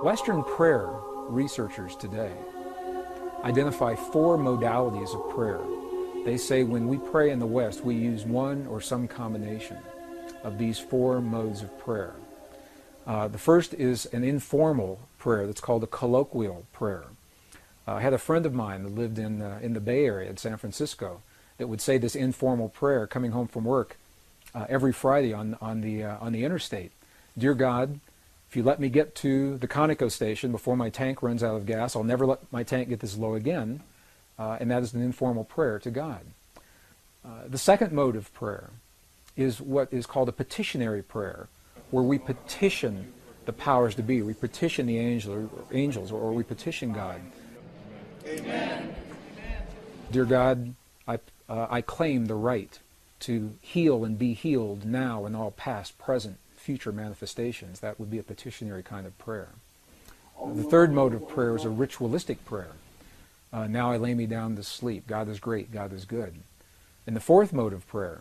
Western prayer researchers today identify 4 modalities of prayer. They say when we pray in the West, we use one or some combination of these 4 modes of prayer. The first is an informal prayer that's called a colloquial prayer. I had a friend of mine that lived in the Bay Area in San Francisco that would say this informal prayer coming home from work every Friday on the interstate. Dear God, if you let me get to the Conoco station before my tank runs out of gas, I'll never let my tank get this low again. And that is an informal prayer to God. The second mode of prayer is what is called a petitionary prayer, where we petition the powers to be. We petition the angels, or we petition God. Amen. Dear God, I claim the right to heal and be healed now in all past, present, future manifestations. That would be a petitionary kind of prayer. The third mode of prayer is a ritualistic prayer. Now I lay me down to sleep. God is great. God is good. And the fourth mode of prayer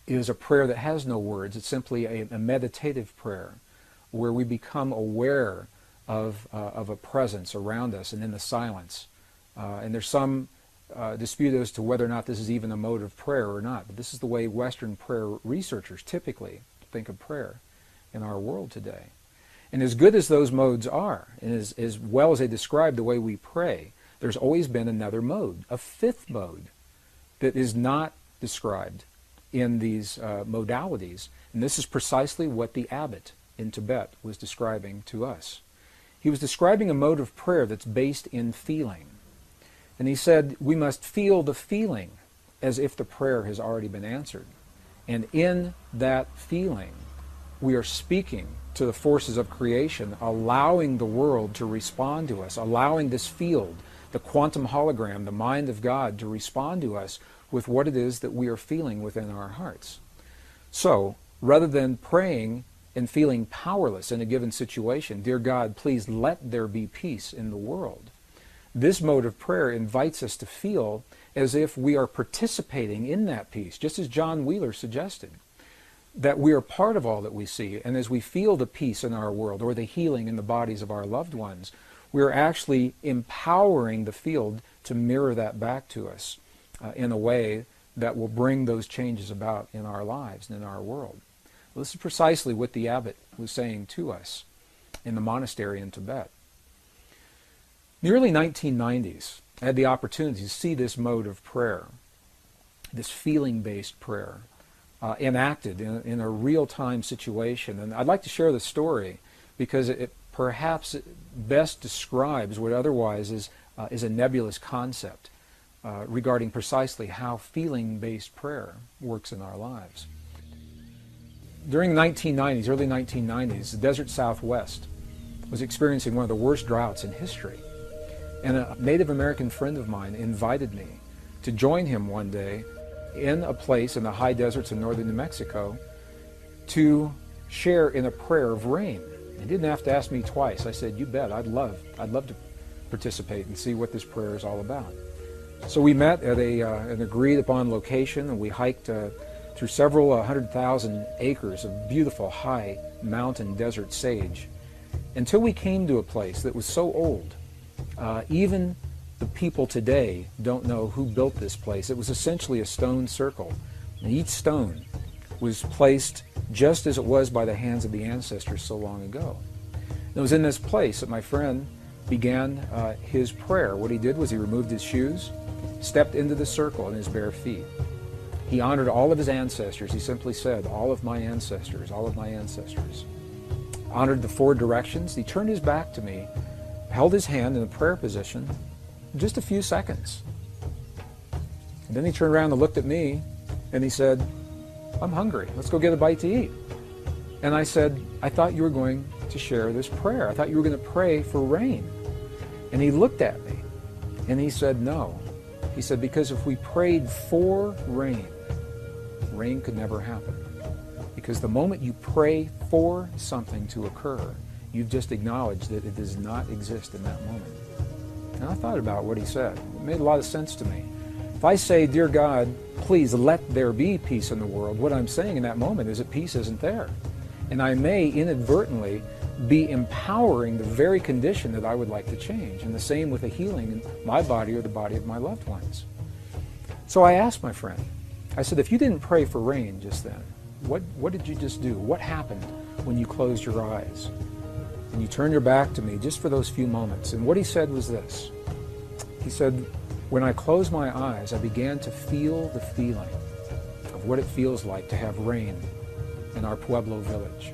is a prayer that has no words. It's simply a meditative prayer where we become aware of a presence around us and in the silence. And there's some dispute as to whether or not this is even a mode of prayer or not. But this is the way Western prayer researchers typically think of prayer in our world today. And as good as those modes are, and as well as they describe the way we pray, there's always been another mode, a fifth mode, that is not described in these modalities. And this is precisely what the abbot in Tibet was describing to us. He was describing a mode of prayer that's based in feeling. And he said, we must feel the feeling as if the prayer has already been answered. And in that feeling, we are speaking to the forces of creation, allowing the world to respond to us, allowing this field, the quantum hologram, the mind of God, to respond to us with what it is that we are feeling within our hearts. So, rather than praying and feeling powerless in a given situation, dear God, please let there be peace in the world, this mode of prayer invites us to feel as if we are participating in that peace, just as John Wheeler suggested, that we are part of all that we see. And as we feel the peace in our world or the healing in the bodies of our loved ones, we are actually empowering the field to mirror that back to us in a way that will bring those changes about in our lives and in our world. Well, this is precisely what the abbot was saying to us in the monastery in Tibet. In the early 1990s, I had the opportunity to see this mode of prayer, this feeling-based prayer, enacted in a real-time situation. And I'd like to share the story because it perhaps best describes what otherwise is a nebulous concept regarding precisely how feeling-based prayer works in our lives. During the 1990s, early 1990s, the desert Southwest was experiencing one of the worst droughts in history. And a Native American friend of mine invited me to join him one day in a place in the high deserts of northern New Mexico to share in a prayer of rain. He didn't have to ask me twice. I said, you bet, I'd love to participate and see what this prayer is all about. So we met at an agreed upon location, and we hiked through several 100,000 acres of beautiful high mountain desert sage until we came to a place that was so old. Even the people today don't know who built this place. It was essentially a stone circle, and each stone was placed just as it was by the hands of the ancestors so long ago. And it was in this place that my friend began his prayer. What he did was he removed his shoes, stepped into the circle in his bare feet. He honored all of his ancestors. He simply said, all of my ancestors, all of my ancestors. Honored the 4 directions. He turned his back to me, held his hand in a prayer position, just a few seconds. And then he turned around and looked at me, and he said, I'm hungry. Let's go get a bite to eat. And I said, I thought you were going to share this prayer. I thought you were going to pray for rain. And he looked at me, and he said, no. He said, because if we prayed for rain, rain could never happen. Because the moment you pray for something to occur, you've just acknowledged that it does not exist in that moment. And I thought about what he said. It made a lot of sense to me. If I say, dear God, please let there be peace in the world, what I'm saying in that moment is that peace isn't there. And I may inadvertently be empowering the very condition that I would like to change. And the same with a healing in my body or the body of my loved ones. So I asked my friend, I said, if you didn't pray for rain just then, what did you just do? What happened when you closed your eyes? And you turned your back to me just for those few moments. And what he said was this. He said, when I closed my eyes, I began to feel the feeling of what it feels like to have rain in our Pueblo village.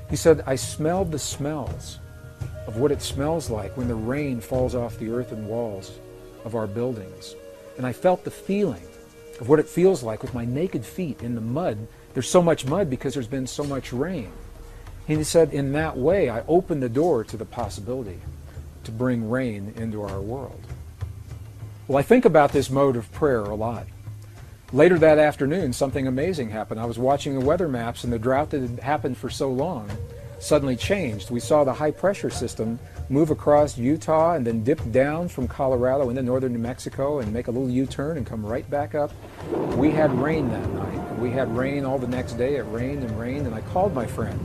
He said, I smelled the smells of what it smells like when the rain falls off the earthen walls of our buildings. And I felt the feeling of what it feels like with my naked feet in the mud. There's so much mud because there's been so much rain. And he said, in that way, I opened the door to the possibility to bring rain into our world. Well, I think about this mode of prayer a lot. Later that afternoon, something amazing happened. I was watching the weather maps, and the drought that had happened for so long suddenly changed. We saw the high-pressure system move across Utah and then dip down from Colorado into northern New Mexico and make a little U-turn and come right back up. We had rain that night, and we had rain all the next day. It rained, and I called my friend.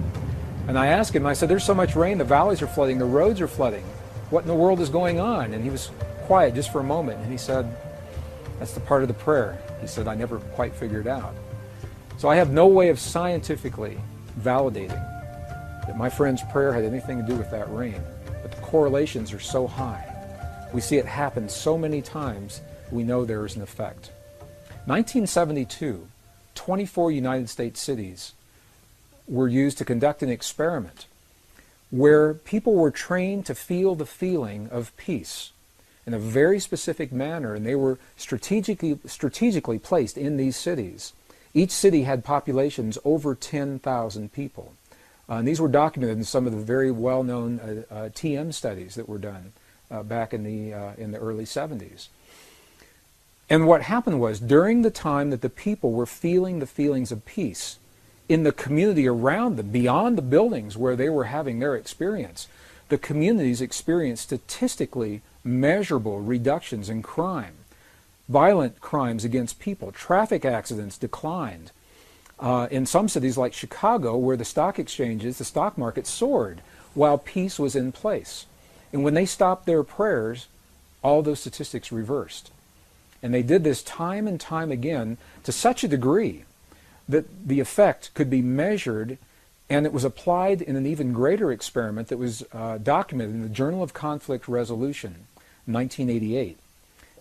And I asked him, I said, there's so much rain, the valleys are flooding, the roads are flooding. What in the world is going on? And he was quiet just for a moment, and he said, that's the part of the prayer. He said, I never quite figured out. So I have no way of scientifically validating that my friend's prayer had anything to do with that rain. But the correlations are so high. We see it happen so many times, we know there is an effect. 1972, 24 United States cities were used to conduct an experiment where people were trained to feel the feeling of peace in a very specific manner, and they were strategically placed in these cities. Each city had populations over 10,000 people. And these were documented in some of the very well-known TM studies that were done back in the early 70s. And what happened was, during the time that the people were feeling the feelings of peace, in the community around them, beyond the buildings where they were having their experience, the communities experienced statistically measurable reductions in crime. Violent crimes against people, traffic accidents declined. In some cities like Chicago, where the stock exchanges, the stock market soared while peace was in place. And when they stopped their prayers, all those statistics reversed. And they did this time and time again to such a degree that the effect could be measured, and it was applied in an even greater experiment that was documented in the Journal of Conflict Resolution, 1988.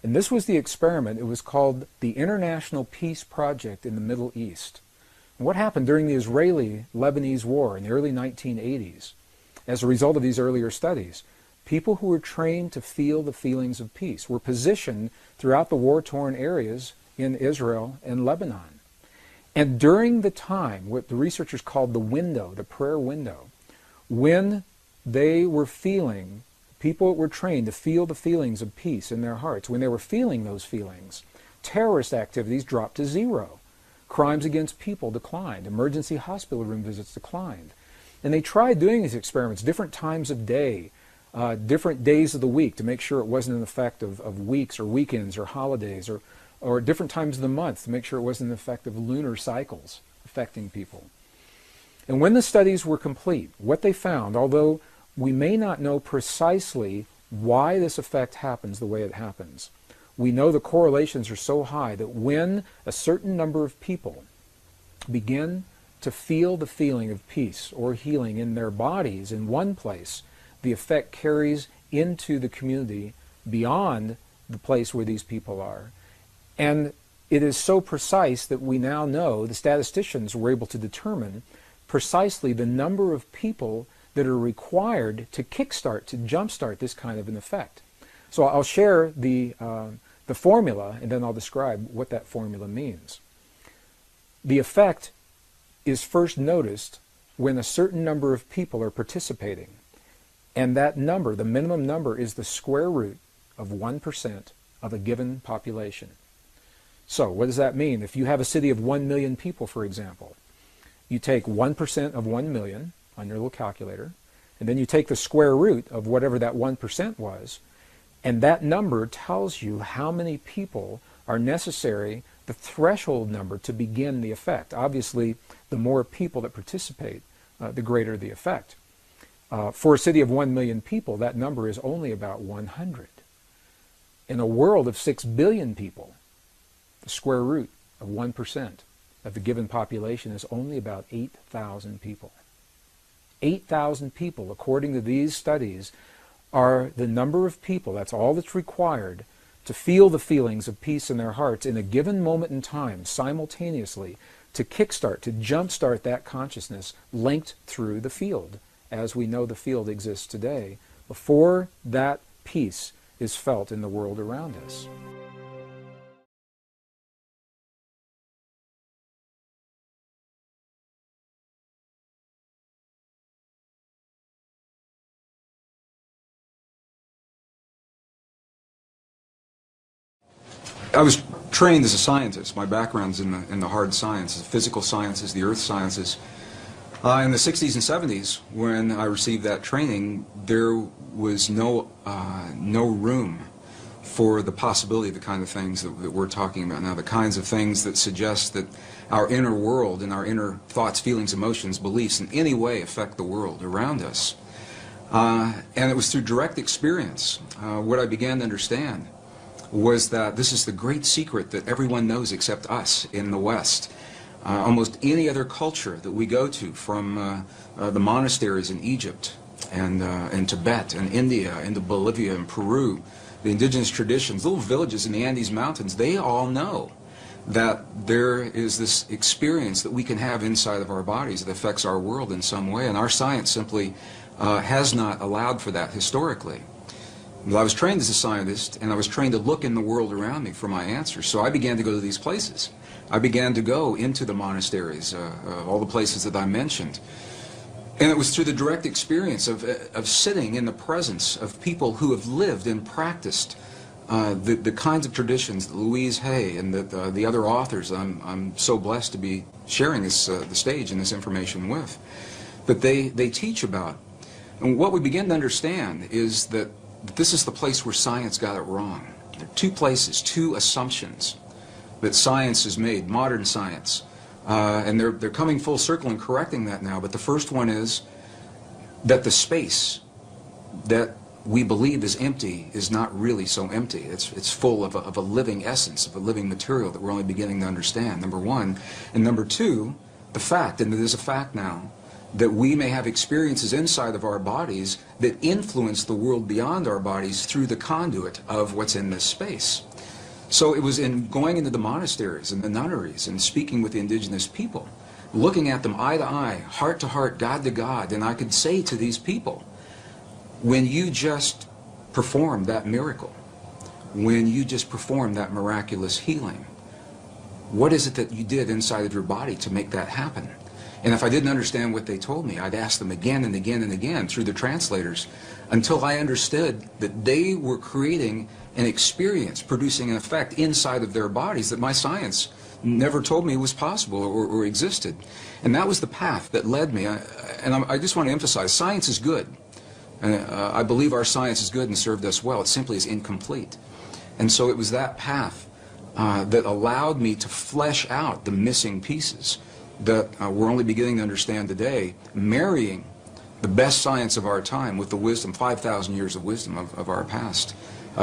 And this was the experiment. It was called the International Peace Project in the Middle East. And what happened during the Israeli-Lebanese War in the early 1980s, as a result of these earlier studies, people who were trained to feel the feelings of peace were positioned throughout the war-torn areas in Israel and Lebanon. And during the time, what the researchers called the window, the prayer window, when they were feeling, people that were trained to feel the feelings of peace in their hearts, when they were feeling those feelings, terrorist activities dropped to zero. Crimes against people declined. Emergency hospital room visits declined. And they tried doing these experiments different times of day, different days of the week, to make sure it wasn't an effect of weeks or weekends or holidays, or different times of the month to make sure it wasn't an effect of lunar cycles affecting people. And when the studies were complete, what they found, although we may not know precisely why this effect happens the way it happens, we know the correlations are so high that when a certain number of people begin to feel the feeling of peace or healing in their bodies in one place, the effect carries into the community beyond the place where these people are. And it is so precise that we now know, the statisticians were able to determine precisely the number of people that are required to kickstart, to jumpstart this kind of an effect. So I'll share the formula, and then I'll describe what that formula means. The effect is first noticed when a certain number of people are participating. And that number, the minimum number, is the square root of 1% of a given population. So what does that mean? If you have a city of 1 million people, for example, you take 1% of 1 million on your little calculator, and then you take the square root of whatever that 1% was, And that number tells you how many people are necessary, the threshold number to begin the effect. Obviously, the more people that participate, the greater the effect. For a city of 1 million people, that number is only about 100. In a world of 6 billion people, the square root of 1% of the given population is only about 8,000 people. 8,000 people, according to these studies, are the number of people, that's all that's required, to feel the feelings of peace in their hearts in a given moment in time, simultaneously, to kickstart, to jumpstart that consciousness linked through the field, as we know the field exists today, before that peace is felt in the world around us. I was trained as a scientist. My background's in the hard sciences, the physical sciences, the earth sciences. In the 60s and 70s, when I received that training, there was no room for the possibility of the kind of things that we're talking about now, the kinds of things that suggest that our inner world and our inner thoughts, feelings, emotions, beliefs in any way affect the world around us. And it was through direct experience what I began to understand was that this is the great secret that everyone knows except us in the West. Almost any other culture that we go to, from the monasteries in Egypt and Tibet and India and Bolivia and Peru, the indigenous traditions, little villages in the Andes Mountains, they all know that there is this experience that we can have inside of our bodies that affects our world in some way, and our science simply has not allowed for that historically. Well, I was trained as a scientist, and I was trained to look in the world around me for my answers. So I began to go to these places. I began to go into the monasteries, all the places that I mentioned. And it was through the direct experience of sitting in the presence of people who have lived and practiced the kinds of traditions that Louise Hay and the other authors I'm so blessed to be sharing the stage and this information with, that they teach about. And what we begin to understand is that this is the place where science got it wrong. There are two places, two assumptions that science has made, modern science. And they're coming full circle and correcting that now. But the first one is that the space that we believe is empty is not really so empty. It's full of a living essence, of a living material that we're only beginning to understand, number one. And number two, the fact, and it is a fact now, that we may have experiences inside of our bodies that influence the world beyond our bodies through the conduit of what's in this space. So it was in going into the monasteries and the nunneries and speaking with the indigenous people, looking at them eye to eye, heart to heart, God to God, and I could say to these people, when you just performed that miracle, when you just performed that miraculous healing, what is it that you did inside of your body to make that happen? And if I didn't understand what they told me, I'd ask them again and again and again through the translators until I understood that they were creating an experience, producing an effect inside of their bodies that my science never told me was possible or existed. And that was the path that led me. I just want to emphasize, science is good. And I believe our science is good and served us well. It simply is incomplete. And so it was that path that allowed me to flesh out the missing pieces that we're only beginning to understand today, marrying the best science of our time with the wisdom, 5,000 years of wisdom of our past,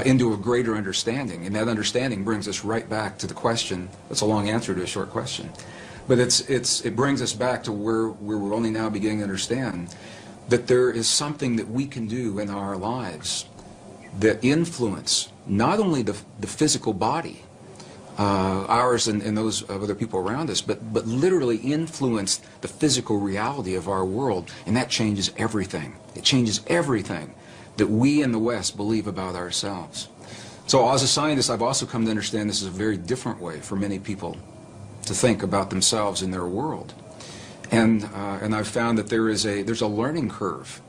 into a greater understanding. And that understanding brings us right back to the question. That's a long answer to a short question. But it brings us back to where we're only now beginning to understand that there is something that we can do in our lives that influence not only the physical body, ours and those of other people around us, but literally influence the physical reality of our world, and that changes everything. It changes everything that we in the West believe about ourselves. So as a scientist, I've also come to understand this is a very different way for many people to think about themselves and their world. And I've found that there's a learning curve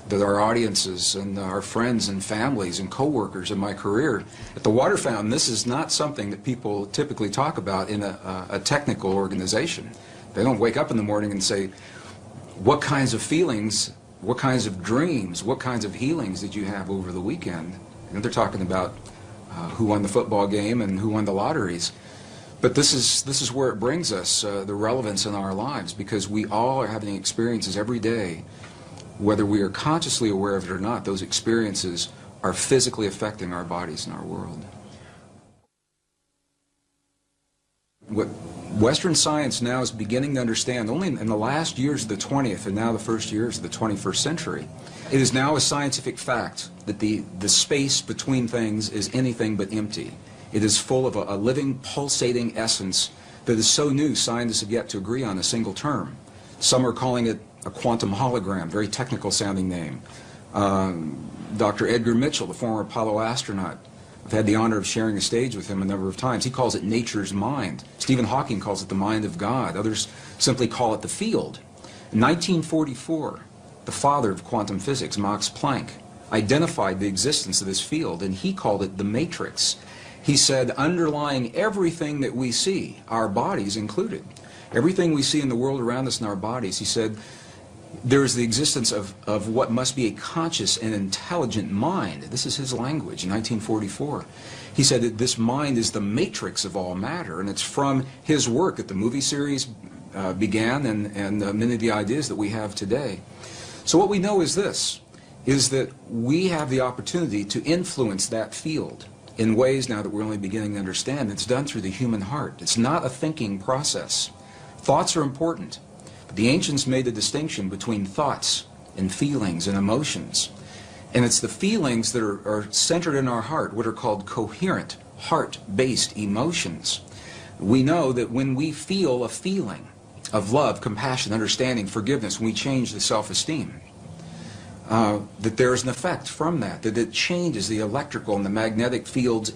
that our audiences and our friends and families and co-workers in my career at the Water Fountain, this is not something that people typically talk about in a technical organization. They don't wake up in the morning and say, what kinds of feelings, what kinds of dreams, what kinds of healings did you have over the weekend? And they're talking about who won the football game and who won the lotteries. But this is where it brings us, the relevance in our lives, because we all are having experiences every day, whether we are consciously aware of it or not. Those experiences are physically affecting our bodies and our world. What Western science now is beginning to understand, only in the last years of the 20th and now the first years of the 21st century, it is now a scientific fact that the space between things is anything but empty. It is full of a living, pulsating essence that is so new, scientists have yet to agree on a single term. Some are calling it a quantum hologram, very technical sounding name. Dr. Edgar Mitchell, the former Apollo astronaut, I've had the honor of sharing a stage with him a number of times. He calls it nature's mind. Stephen Hawking calls it the mind of God. Others simply call it the field. In 1944, the father of quantum physics, Max Planck, identified the existence of this field, and he called it the matrix. He said, underlying everything that we see, our bodies included, everything we see in the world around us in our bodies, he said, there is the existence of what must be a conscious and intelligent mind. This is his language in 1944. He said that this mind is the matrix of all matter, and it's from his work that the movie series began and many of the ideas that we have today. So what we know is this, is that we have the opportunity to influence that field in ways now that we're only beginning to understand. It's done through the human heart. It's not a thinking process. Thoughts are important. The ancients made a distinction between thoughts and feelings and emotions. And it's the feelings that are centered in our heart, what are called coherent, heart-based emotions. We know that when we feel a feeling of love, compassion, understanding, forgiveness, when we change the self-esteem, that there's an effect from that it changes the electrical and the magnetic fields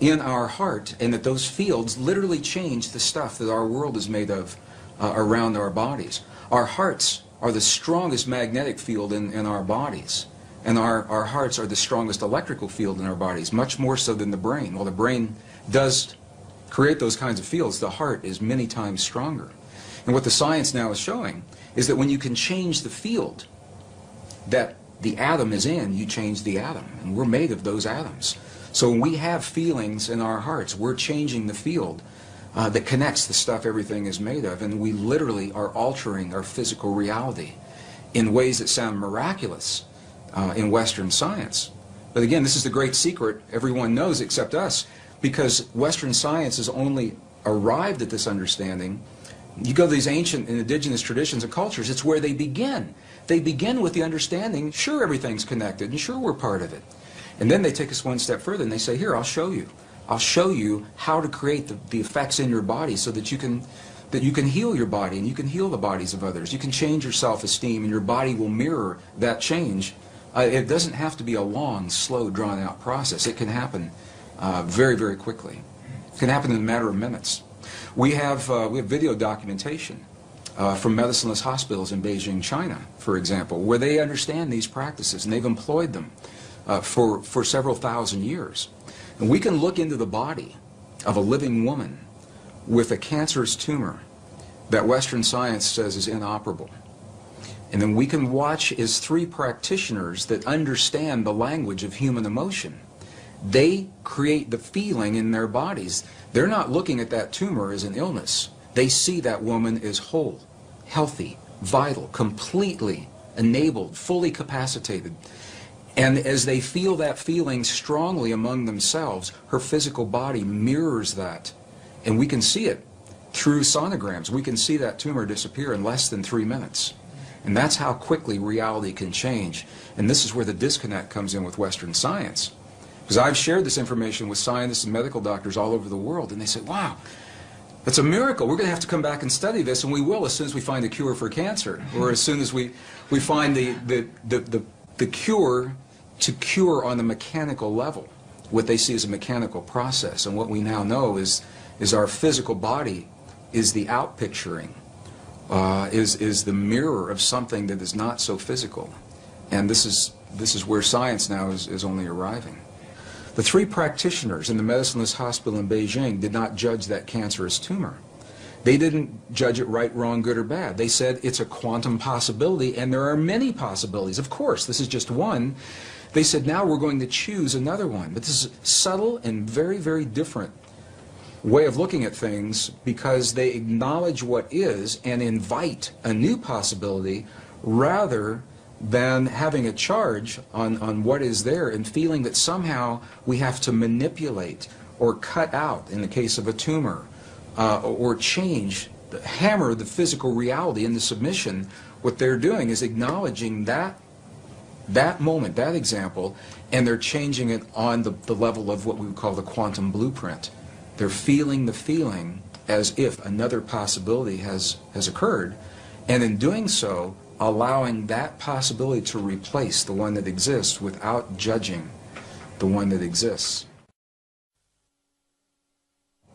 in our heart, and that those fields literally change the stuff that our world is made of around our bodies. Our hearts are the strongest magnetic field in our bodies, and our hearts are the strongest electrical field in our bodies, much more so than the brain. While the brain does create those kinds of fields, the heart is many times stronger. And what the science now is showing is that when you can change the field that the atom is in, you change the atom, and we're made of those atoms. So when we have feelings in our hearts, we're changing the field that connects the stuff everything is made of, and we literally are altering our physical reality in ways that sound miraculous in Western science. But again, this is the great secret everyone knows except us, because Western science has only arrived at this understanding. You go to these ancient and indigenous traditions and cultures, it's where they begin. They begin with the understanding, sure, everything's connected, and sure, we're part of it. And then they take us one step further and they say, here, I'll show you. I'll show you how to create the effects in your body so that you can heal your body and you can heal the bodies of others. You can change your self-esteem and your body will mirror that change. It doesn't have to be a long, slow, drawn-out process. It can happen very, very quickly. It can happen in a matter of minutes. We have video documentation from medicineless hospitals in Beijing, China, for example, where they understand these practices and they've employed them for several thousand years. And we can look into the body of a living woman with a cancerous tumor that Western science says is inoperable. And then we can watch as three practitioners that understand the language of human emotion. They create the feeling in their bodies. They're not looking at that tumor as an illness. They see that woman as whole, healthy, vital, completely enabled, fully capacitated. And as they feel that feeling strongly among themselves, her physical body mirrors that. And we can see it through sonograms. We can see that tumor disappear in less than 3 minutes. And that's how quickly reality can change. And this is where the disconnect comes in with Western science. Because I've shared this information with scientists and medical doctors all over the world, and they say, wow, that's a miracle. We're going to have to come back and study this, and we will as soon as we find a cure for cancer, or as soon as we find the cure to cure on the mechanical level, what they see as a mechanical process. And what we now know is our physical body is the outpicturing, is the mirror of something that is not so physical. And this is where science now is only arriving. The three practitioners in the medicineless hospital in Beijing did not judge that cancerous tumor. They didn't judge it right, wrong, good, or bad. They said it's a quantum possibility, and there are many possibilities. Of course, this is just one. They said, now we're going to choose another one. But this is subtle and very, very different way of looking at things, because they acknowledge what is and invite a new possibility rather than having a charge on what is there and feeling that somehow we have to manipulate or cut out, in the case of a tumor, or change, hammer the physical reality into submission. What they're doing is acknowledging that moment, that example, and they're changing it on the level of what we would call the quantum blueprint. They're feeling the feeling as if another possibility has occurred, and in doing so, allowing that possibility to replace the one that exists without judging the one that exists.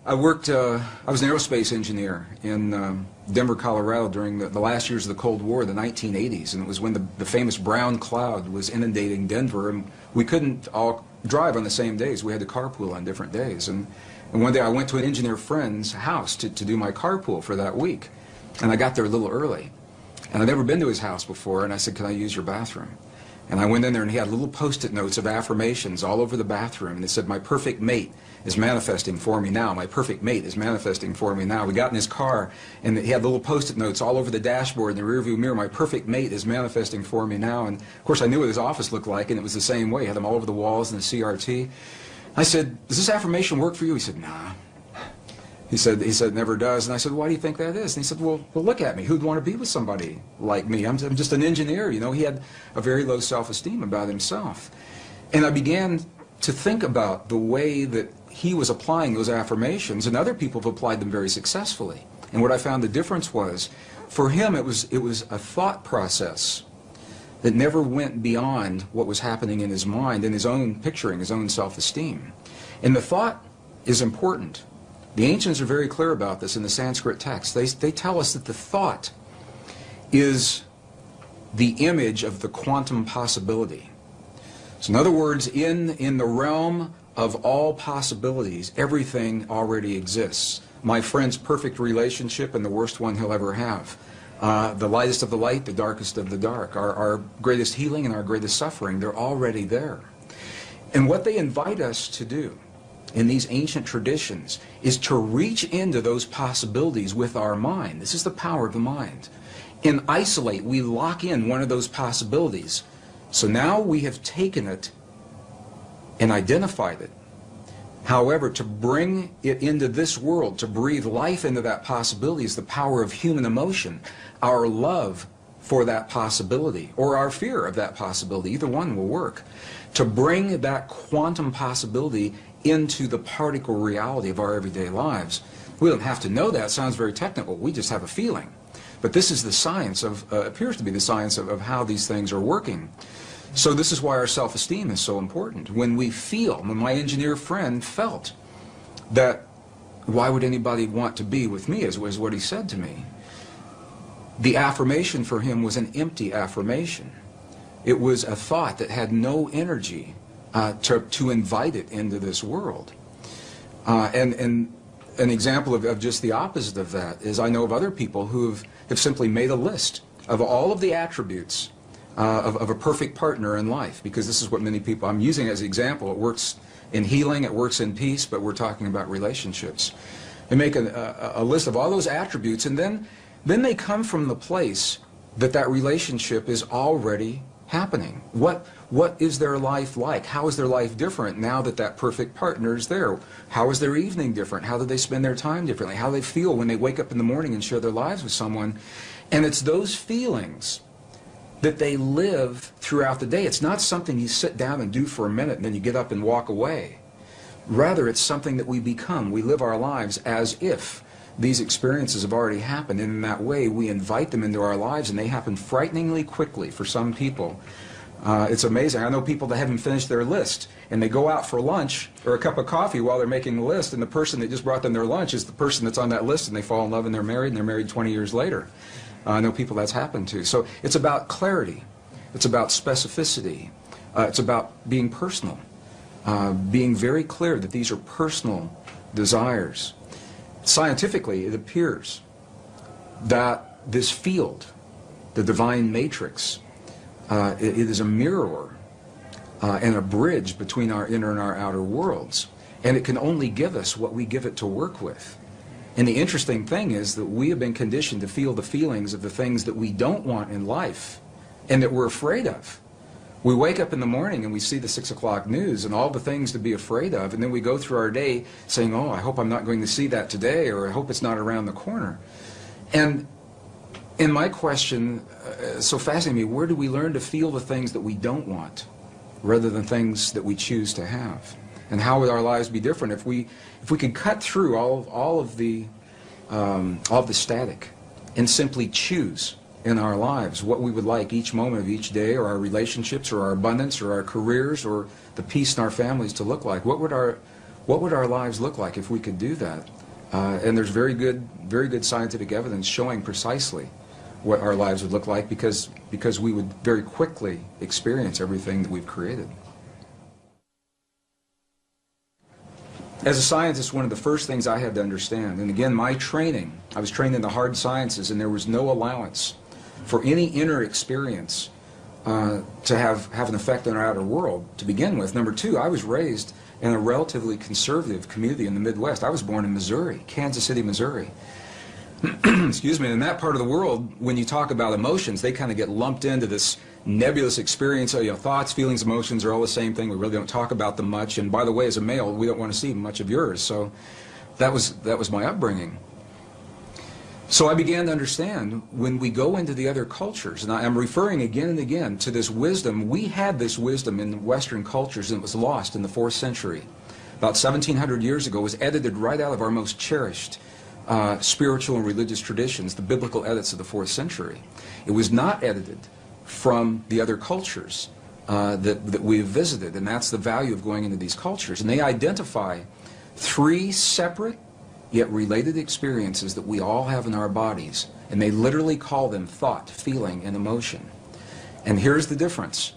I was an aerospace engineer in Denver, Colorado during the last years of the Cold War, the 1980s, and it was when the famous brown cloud was inundating Denver, and we couldn't all drive on the same days. We had to carpool on different days. And one day I went to an engineer friend's house to do my carpool for that week, and I got there a little early. And I'd never been to his house before, and I said, can I use your bathroom? And I went in there, and he had little Post-it notes of affirmations all over the bathroom, and it said, my perfect mate is manifesting for me now. My perfect mate is manifesting for me now. We got in his car, and he had little Post-it notes all over the dashboard and the rearview mirror. My perfect mate is manifesting for me now. And, of course, I knew what his office looked like, and it was the same way. He had them all over the walls and the CRT. I said, does this affirmation work for you? He said, nah. He said, it never does. And I said, why do you think that is? And he said, well, look at me. Who'd want to be with somebody like me? I'm just an engineer, you know. He had a very low self-esteem about himself. And I began to think about the way that he was applying those affirmations, and other people have applied them very successfully. And what I found the difference was, for him, it was a thought process that never went beyond what was happening in his mind, in his own picturing, his own self-esteem. And the thought is important. The ancients are very clear about this in the Sanskrit text. They tell us that the thought is the image of the quantum possibility. So in other words, in the realm of all possibilities, everything already exists. My friend's perfect relationship and the worst one he'll ever have. The lightest of the light, the darkest of the dark. Our greatest healing and our greatest suffering, they're already there. And what they invite us to do in these ancient traditions is to reach into those possibilities with our mind. This is the power of the mind. In isolate, we lock in one of those possibilities. So now we have taken it and identified it. However, to bring it into this world, to breathe life into that possibility, is the power of human emotion, our love for that possibility, or our fear of that possibility. Either one will work. To bring that quantum possibility into the particle reality of our everyday lives. We don't have to know that. It sounds very technical. We just have a feeling. But this is the science of, appears to be the science of how these things are working. So this is why our self-esteem is so important. When we feel, when my engineer friend felt that, why would anybody want to be with me, is what he said to me. The affirmation for him was an empty affirmation. It was a thought that had no energy to invite it into this world. And an example of just the opposite of that is I know of other people who have simply made a list of all of the attributes of a perfect partner in life, because this is what many people, I'm using as an example. It works in healing, it works in peace, but we're talking about relationships. They make a list of all those attributes, and then they come from the place that relationship is already happening. What is their life like? How is their life different now that perfect partner is there? How is their evening different? How do they spend their time differently? How do they feel when they wake up in the morning and share their lives with someone? And it's those feelings that they live throughout the day. It's not something you sit down and do for a minute and then you get up and walk away. Rather, it's something that we become. We live our lives as if these experiences have already happened, and in that way we invite them into our lives, and they happen frighteningly quickly for some people. It's amazing. I know people that haven't finished their list, and they go out for lunch or a cup of coffee while they're making the list, and the person that just brought them their lunch is the person that's on that list, and they fall in love and they're married 20 years later. I know people that's happened to. So it's about clarity. It's about specificity. It's about being personal. Being very clear that these are personal desires. Scientifically, it appears that this field, the divine matrix, it is a mirror and a bridge between our inner and our outer worlds. And it can only give us what we give it to work with. And the interesting thing is that we have been conditioned to feel the feelings of the things that we don't want in life and that we're afraid of. We wake up in the morning and we see the 6 o'clock news and all the things to be afraid of, and then we go through our day saying, oh, I hope I'm not going to see that today, or I hope it's not around the corner. And my question, so fascinating me, where do we learn to feel the things that we don't want rather than things that we choose to have? And how would our lives be different if we could cut through all of the static and simply choose in our lives what we would like each moment of each day, or our relationships, or our abundance, or our careers, or the peace in our families to look like? What would our lives look like if we could do that? And there's very good scientific evidence showing precisely what our lives would look like, because we would very quickly experience everything that we've created. As a scientist, one of the first things I had to understand, and again, my training, I was trained in the hard sciences, and there was no allowance for any inner experience to have an effect on our outer world to begin with. Number two, I was raised in a relatively conservative community in the Midwest. I was born in Missouri, Kansas City, Missouri. Excuse me, in that part of the world, when you talk about emotions, they kind of get lumped into this nebulous experience. You know, thoughts, feelings, emotions are all the same thing. We really don't talk about them much. And by the way, as a male, we don't want to see much of yours. So that was my upbringing. So I began to understand when we go into the other cultures, and I'm referring again and again to this wisdom. We had this wisdom in Western cultures, and it was lost in the 4th century. About 1700 years ago, it was edited right out of our most cherished spiritual and religious traditions, the biblical edits of the 4th century. It was not edited from the other cultures that we have visited, and that's the value of going into these cultures. And they identify 3 separate yet related experiences that we all have in our bodies, and they literally call them thought, feeling, and emotion. And here's the difference.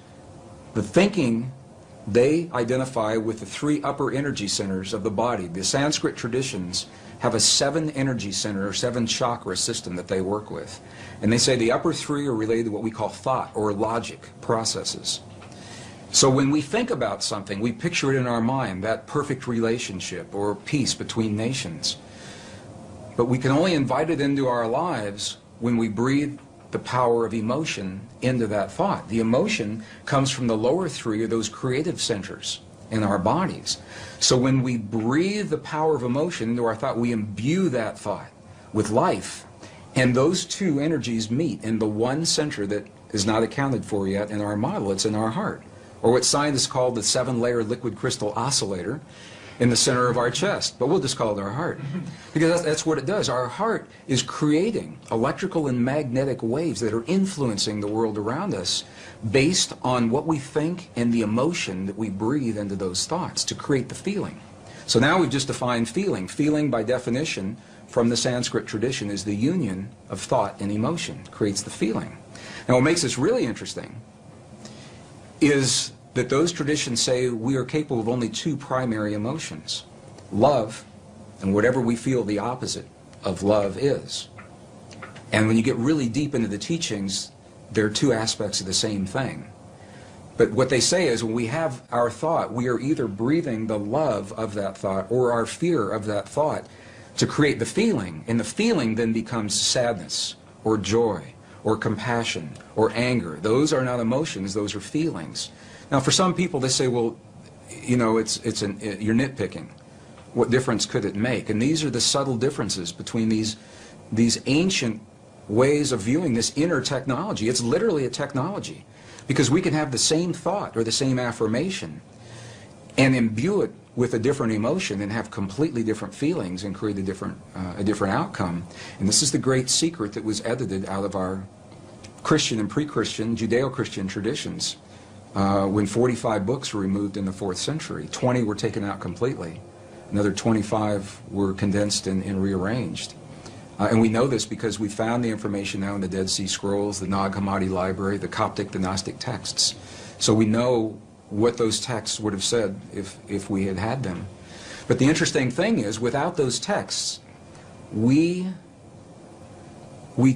The thinking, they identify with the 3 upper energy centers of the body. The Sanskrit traditions have a 7 energy center or 7 chakra system that they work with. And they say the upper 3 are related to what we call thought or logic processes. So when we think about something, we picture it in our mind, that perfect relationship or peace between nations. But we can only invite it into our lives when we breathe the power of emotion into that thought. The emotion comes from the lower 3 of those creative centers in our bodies. So when we breathe the power of emotion into our thought, we imbue that thought with life. And those 2 energies meet in the one center that is not accounted for yet in our model. It's in our heart, or what scientists call the 7-layer liquid crystal oscillator in the center of our chest. But we'll just call it our heart, because that's what it does. Our heart is creating electrical and magnetic waves that are influencing the world around us based on what we think and the emotion that we breathe into those thoughts to create the feeling. So now we've just defined feeling. Feeling, by definition, from the Sanskrit tradition, is the union of thought and emotion, creates the feeling. Now what makes this really interesting is that those traditions say we are capable of only 2 primary emotions: love and whatever we feel the opposite of love is. And when you get really deep into the teachings, there are 2 aspects of the same thing. But what they say is when we have our thought, we are either breathing the love of that thought or our fear of that thought to create the feeling, and the feeling then becomes sadness or joy or compassion or anger. Those are not emotions, those are feelings. Now for some people they say, well, you know, you're nitpicking. What difference could it make? And these are the subtle differences between these ancient ways of viewing this inner technology. It's literally a technology, because we can have the same thought or the same affirmation and imbue it with a different emotion and have completely different feelings and create a different outcome. And this is the great secret that was edited out of our Christian and pre-Christian Judeo-Christian traditions. When 45 books were removed in the 4th century, 20 were taken out completely. Another 25 were condensed and rearranged. And we know this because we found the information now in the Dead Sea Scrolls, the Nag Hammadi Library, the Coptic, the Gnostic texts. So we know what those texts would have said if we had had them. But the interesting thing is, without those texts, we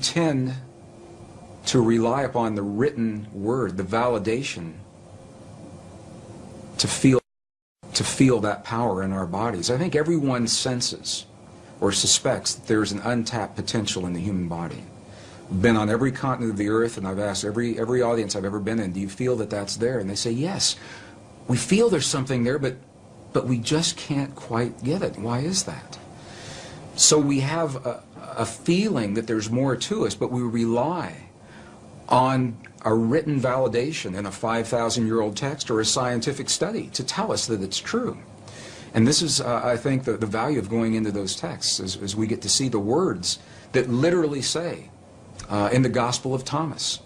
tend to rely upon the written word, the validation to feel that power in our bodies. I think everyone senses or suspects that there's an untapped potential in the human body. I've been on every continent of the earth, and I've asked every audience I've ever been in, do you feel that that's there? And they say, yes, we feel there's something there, but we just can't quite get it. Why is that? So we have a feeling that there's more to us, but we rely on a written validation in a 5,000-year-old text or a scientific study to tell us that it's true. And this is, I think, the value of going into those texts, as we get to see the words that literally say, in the Gospel of Thomas,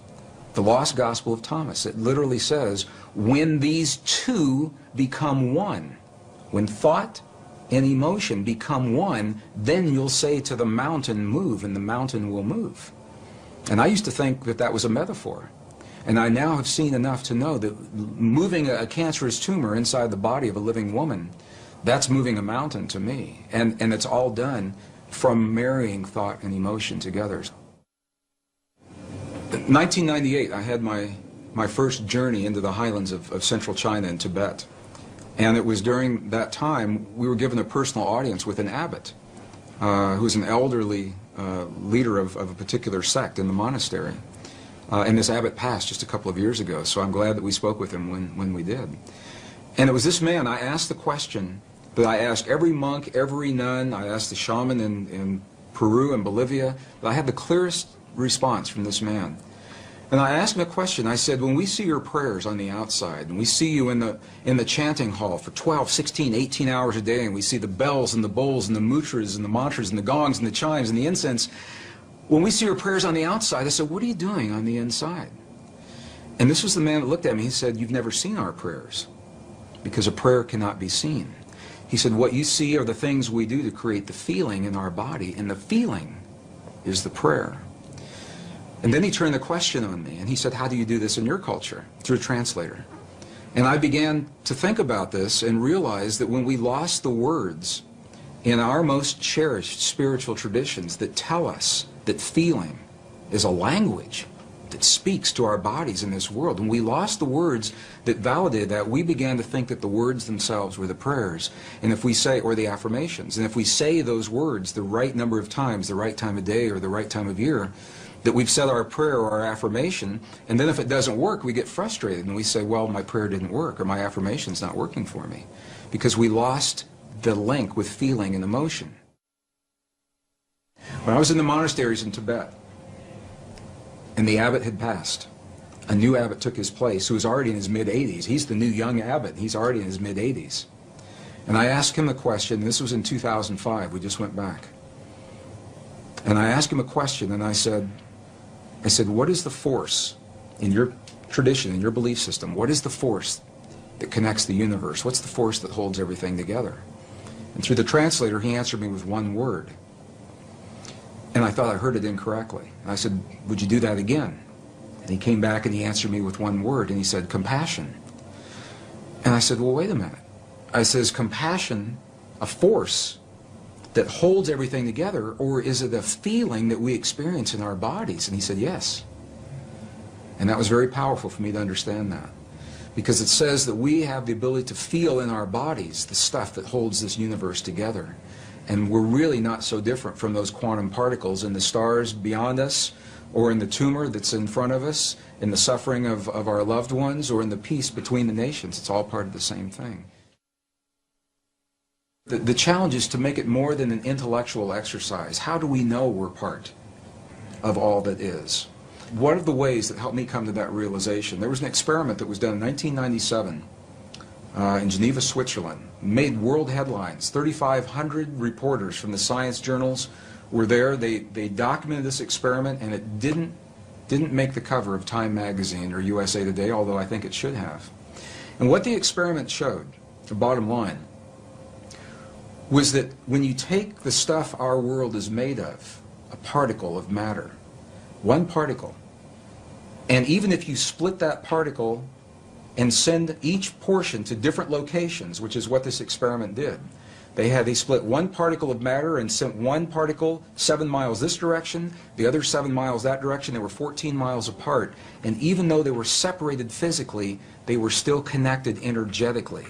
the lost Gospel of Thomas, it literally says, when these two become one, when thought and emotion become one, then you'll say to the mountain, move, and the mountain will move. And I used to think that that was a metaphor. And I now have seen enough to know that moving a cancerous tumor inside the body of a living woman, that's moving a mountain to me. And it's all done from marrying thought and emotion together. In 1998, I had my first journey into the highlands of central China and Tibet. And it was during that time we were given a personal audience with an abbot, who was an elderly leader of a particular sect in the monastery. And this abbot passed just a couple of years ago, so I'm glad that we spoke with him when we did. And it was this man, I asked the question that I asked every monk, every nun, I asked the shaman in Peru and Bolivia, but I had the clearest response from this man. And I asked him a question. I said, when we see your prayers on the outside, and we see you in the chanting hall for 12, 16, 18 hours a day, and we see the bells and the bowls and the mudras and the mantras and the gongs and the chimes and the incense, when we see your prayers on the outside, I said, what are you doing on the inside? And this was the man that looked at me. He said, you've never seen our prayers, because a prayer cannot be seen. He said, what you see are the things we do to create the feeling in our body, and the feeling is the prayer. And then he turned the question on me, and he said, how do you do this in your culture? Through a translator. And I began to think about this and realize that when we lost the words in our most cherished spiritual traditions that tell us that feeling is a language that speaks to our bodies in this world, and we lost the words that validated that, we began to think that the words themselves were the prayers, and if we say, or the affirmations, and if we say those words the right number of times, the right time of day or the right time of year, that we've said our prayer or our affirmation, and then if it doesn't work, we get frustrated and we say, well, my prayer didn't work, or my affirmation's not working for me, because we lost the link with feeling and emotion. When I was in the monasteries in Tibet, and the abbot had passed, a new abbot took his place, who was already in his mid-80s. He's the new young abbot. He's already in his mid-80s. And I asked him a question, this was in 2005, we just went back. And I asked him a question, and I said, what is the force in your tradition, in your belief system? What is the force that connects the universe? What's the force that holds everything together? And through the translator, he answered me with one word. And I thought I heard it incorrectly. And I said, would you do that again? And he came back and he answered me with one word, and he said, compassion. And I said, well, wait a minute. I said, is compassion a force that holds everything together, or is it a feeling that we experience in our bodies? And he said, yes. And that was very powerful for me to understand that, because it says that we have the ability to feel in our bodies the stuff that holds this universe together. And we're really not so different from those quantum particles in the stars beyond us, or in the tumor that's in front of us, in the suffering of our loved ones, or in the peace between the nations. It's all part of the same thing. The challenge is to make it more than an intellectual exercise. How do we know we're part of all that is? One of the ways that helped me come to that realization, there was an experiment that was done in 1997 in Geneva, Switzerland. Made world headlines. 3,500 reporters from the science journals were there. They documented this experiment, and it didn't make the cover of Time magazine or USA Today, although I think it should have. And what the experiment showed, the bottom line, was that when you take the stuff our world is made of, a particle of matter, one particle, and even if you split that particle and send each portion to different locations, which is what this experiment did, They split one particle of matter and sent one particle 7 miles this direction, the other 7 miles that direction. They were 14 miles apart. And even though they were separated physically, they were still connected energetically.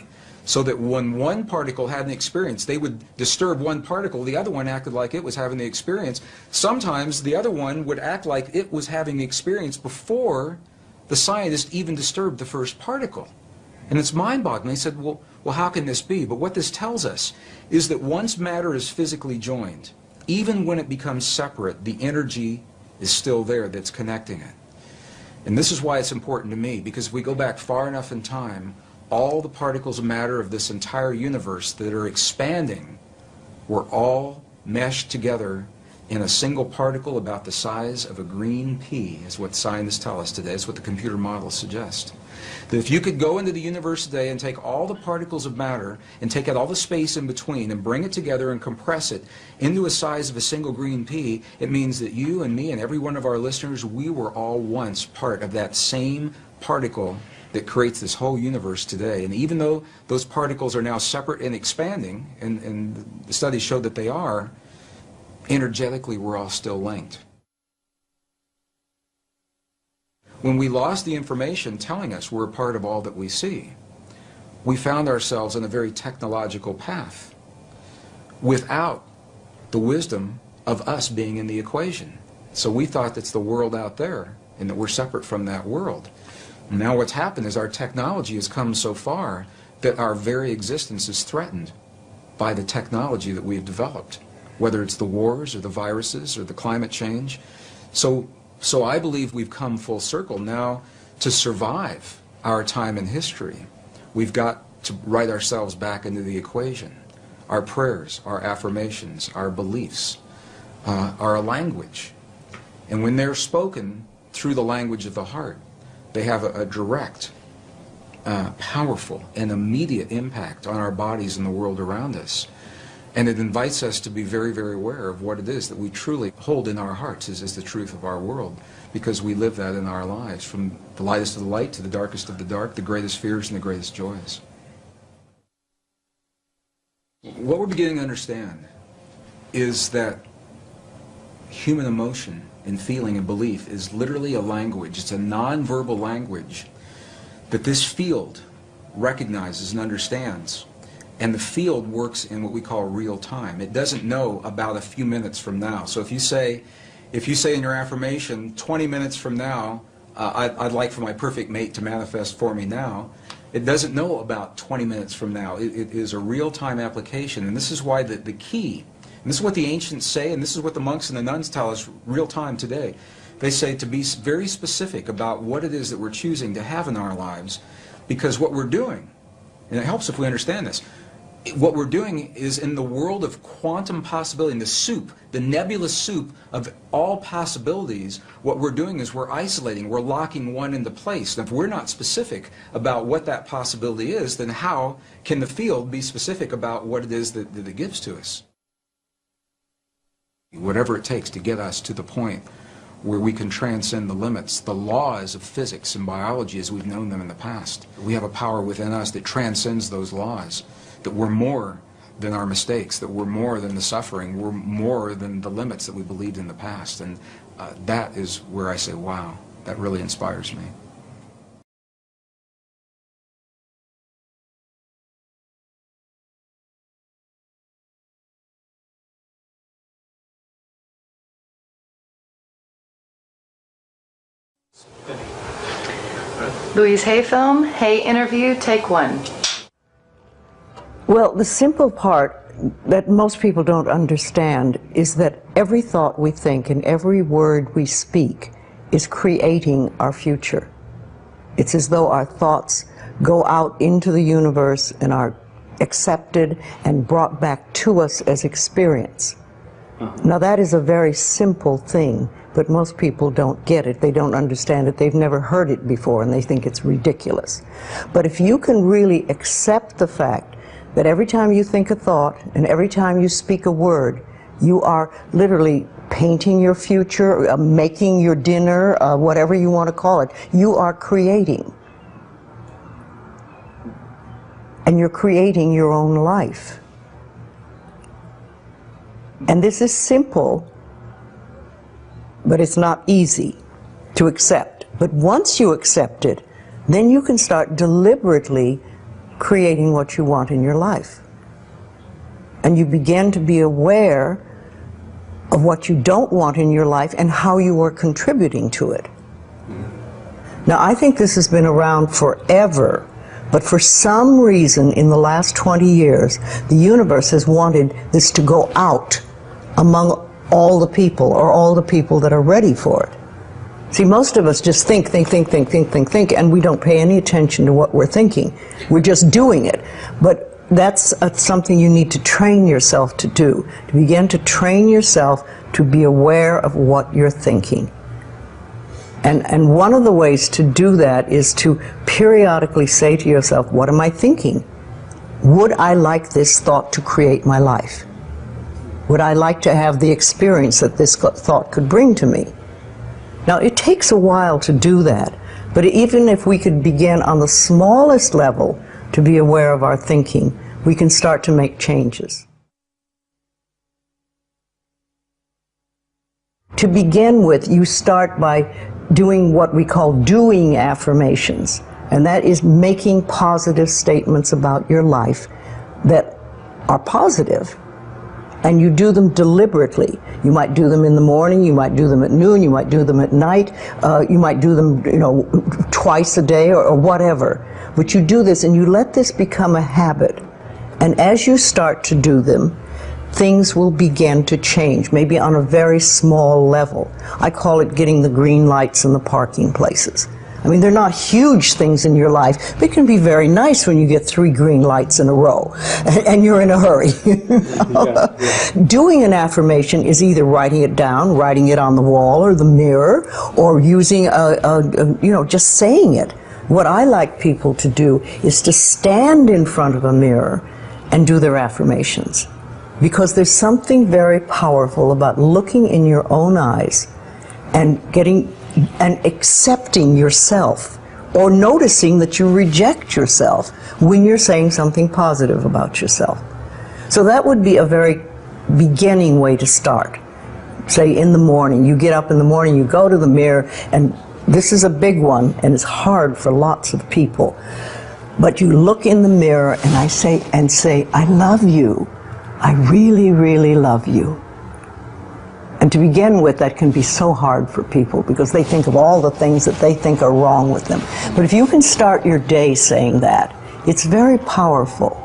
So that when one particle had an experience, they would disturb one particle, the other one acted like it was having the experience. Sometimes the other one would act like it was having the experience before the scientist even disturbed the first particle. And it's mind-boggling. They said, well, how can this be? But what this tells us is that once matter is physically joined, even when it becomes separate, the energy is still there that's connecting it. And this is why it's important to me, because if we go back far enough in time, all the particles of matter of this entire universe that are expanding were all meshed together in a single particle about the size of a green pea, is what scientists tell us today. It's what the computer models suggest. That if you could go into the universe today and take all the particles of matter and take out all the space in between and bring it together and compress it into a size of a single green pea, it means that you and me and every one of our listeners, we were all once part of that same particle that creates this whole universe today. And even though those particles are now separate and expanding, and the studies show that they are, energetically we're all still linked. When we lost the information telling us we're a part of all that we see, we found ourselves in a very technological path without the wisdom of us being in the equation. So we thought that's the world out there and that we're separate from that world. Now what's happened is our technology has come so far that our very existence is threatened by the technology that we've developed, whether it's the wars or the viruses or the climate change. So I believe we've come full circle now to survive our time in history. We've got to write ourselves back into the equation. Our prayers, our affirmations, our beliefs, our language. And when they're spoken through the language of the heart, they have a direct, powerful, and immediate impact on our bodies and the world around us. And it invites us to be very, very aware of what it is that we truly hold in our hearts as the truth of our world, because we live that in our lives, from the lightest of the light to the darkest of the dark, the greatest fears and the greatest joys. What we're beginning to understand is that human emotion and feeling and belief is literally a language. It's a non-verbal language that this field recognizes and understands. And the field works in what we call real time. It doesn't know about a few minutes from now. So if you say in your affirmation, 20 minutes from now, I'd like for my perfect mate to manifest for me now, it doesn't know about 20 minutes from now. It is a real-time application. And this is why the key, and this is what the ancients say, and this is what the monks and the nuns tell us real-time today. They say to be very specific about what it is that we're choosing to have in our lives, because what we're doing, and it helps if we understand this, what we're doing is in the world of quantum possibility, in the soup, the nebulous soup of all possibilities, what we're doing is we're isolating, we're locking one into place. And if we're not specific about what that possibility is, then how can the field be specific about what it is that it gives to us? Whatever it takes to get us to the point where we can transcend the limits, the laws of physics and biology as we've known them in the past. We have a power within us that transcends those laws, that we're more than our mistakes, that we're more than the suffering, we're more than the limits that we believed in the past. And that is where I say, wow, that really inspires me. Louise, hey film, hey interview, take one. Well, the simple part that most people don't understand is that every thought we think and every word we speak is creating our future. It's as though our thoughts go out into the universe and are accepted and brought back to us as experience. Now that is a very simple thing, but most people don't get it. They don't understand it. They've never heard it before and they think it's ridiculous. But if you can really accept the fact that every time you think a thought and every time you speak a word, you are literally painting your future, making your dinner, whatever you want to call it. You are creating. And you're creating your own life. And this is simple, but it's not easy to accept. But once you accept it, then you can start deliberately creating what you want in your life. And you begin to be aware of what you don't want in your life and how you are contributing to it. Now, I think this has been around forever, but for some reason in the last 20 years, the universe has wanted this to go out among all the people, or all the people that are ready for it. See, most of us just think, and we don't pay any attention to what we're thinking. We're just doing it. But that's something you need to train yourself to do, to begin to train yourself to be aware of what you're thinking. And one of the ways to do that is to periodically say to yourself, what am I thinking? Would I like this thought to create my life? Would I like to have the experience that this thought could bring to me? Now, it takes a while to do that, but even if we could begin on the smallest level to be aware of our thinking, we can start to make changes. To begin with, you start by doing what we call doing affirmations, and that is making positive statements about your life that are positive, and you do them deliberately. You might do them in the morning, you might do them at noon, you might do them at night, you might do them, twice a day or whatever. But you do this and you let this become a habit, and as you start to do them, things will begin to change, maybe on a very small level. I call it getting the green lights in the parking places. I mean, they're not huge things in your life, but it can be very nice when you get 3 green lights in a row and you're in a hurry. Doing an affirmation is either writing it down, writing it on the wall or the mirror, or using just saying it. What I like people to do is to stand in front of a mirror and do their affirmations. Because there's something very powerful about looking in your own eyes and accepting yourself, or noticing that you reject yourself when you're saying something positive about yourself. So that would be a very beginning way to start. Say in the morning, you get up in the morning, you go to the mirror, and this is a big one and it's hard for lots of people. But you look in the mirror and I say, I love you. I really, really love you. And to begin with, that can be so hard for people because they think of all the things that they think are wrong with them. But if you can start your day saying that, it's very powerful.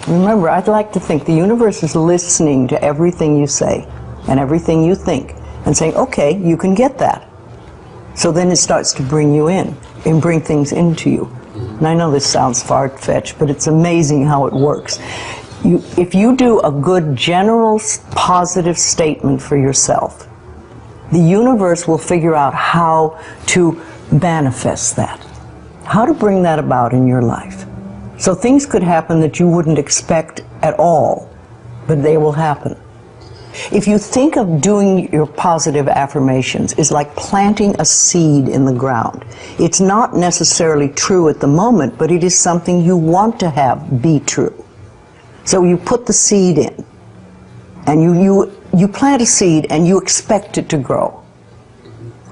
Remember, I'd like to think the universe is listening to everything you say and everything you think and saying, okay, you can get that. So then it starts to bring you in and bring things into you. And I know this sounds far-fetched, but it's amazing how it works. If you do a good general positive statement for yourself, the universe will figure out how to manifest that, how to bring that about in your life. So things could happen that you wouldn't expect at all, but they will happen. If you think of doing your positive affirmations is like planting a seed in the ground. It's not necessarily true at the moment, but it is something you want to have be true. So you put the seed in, and you plant a seed and you expect it to grow.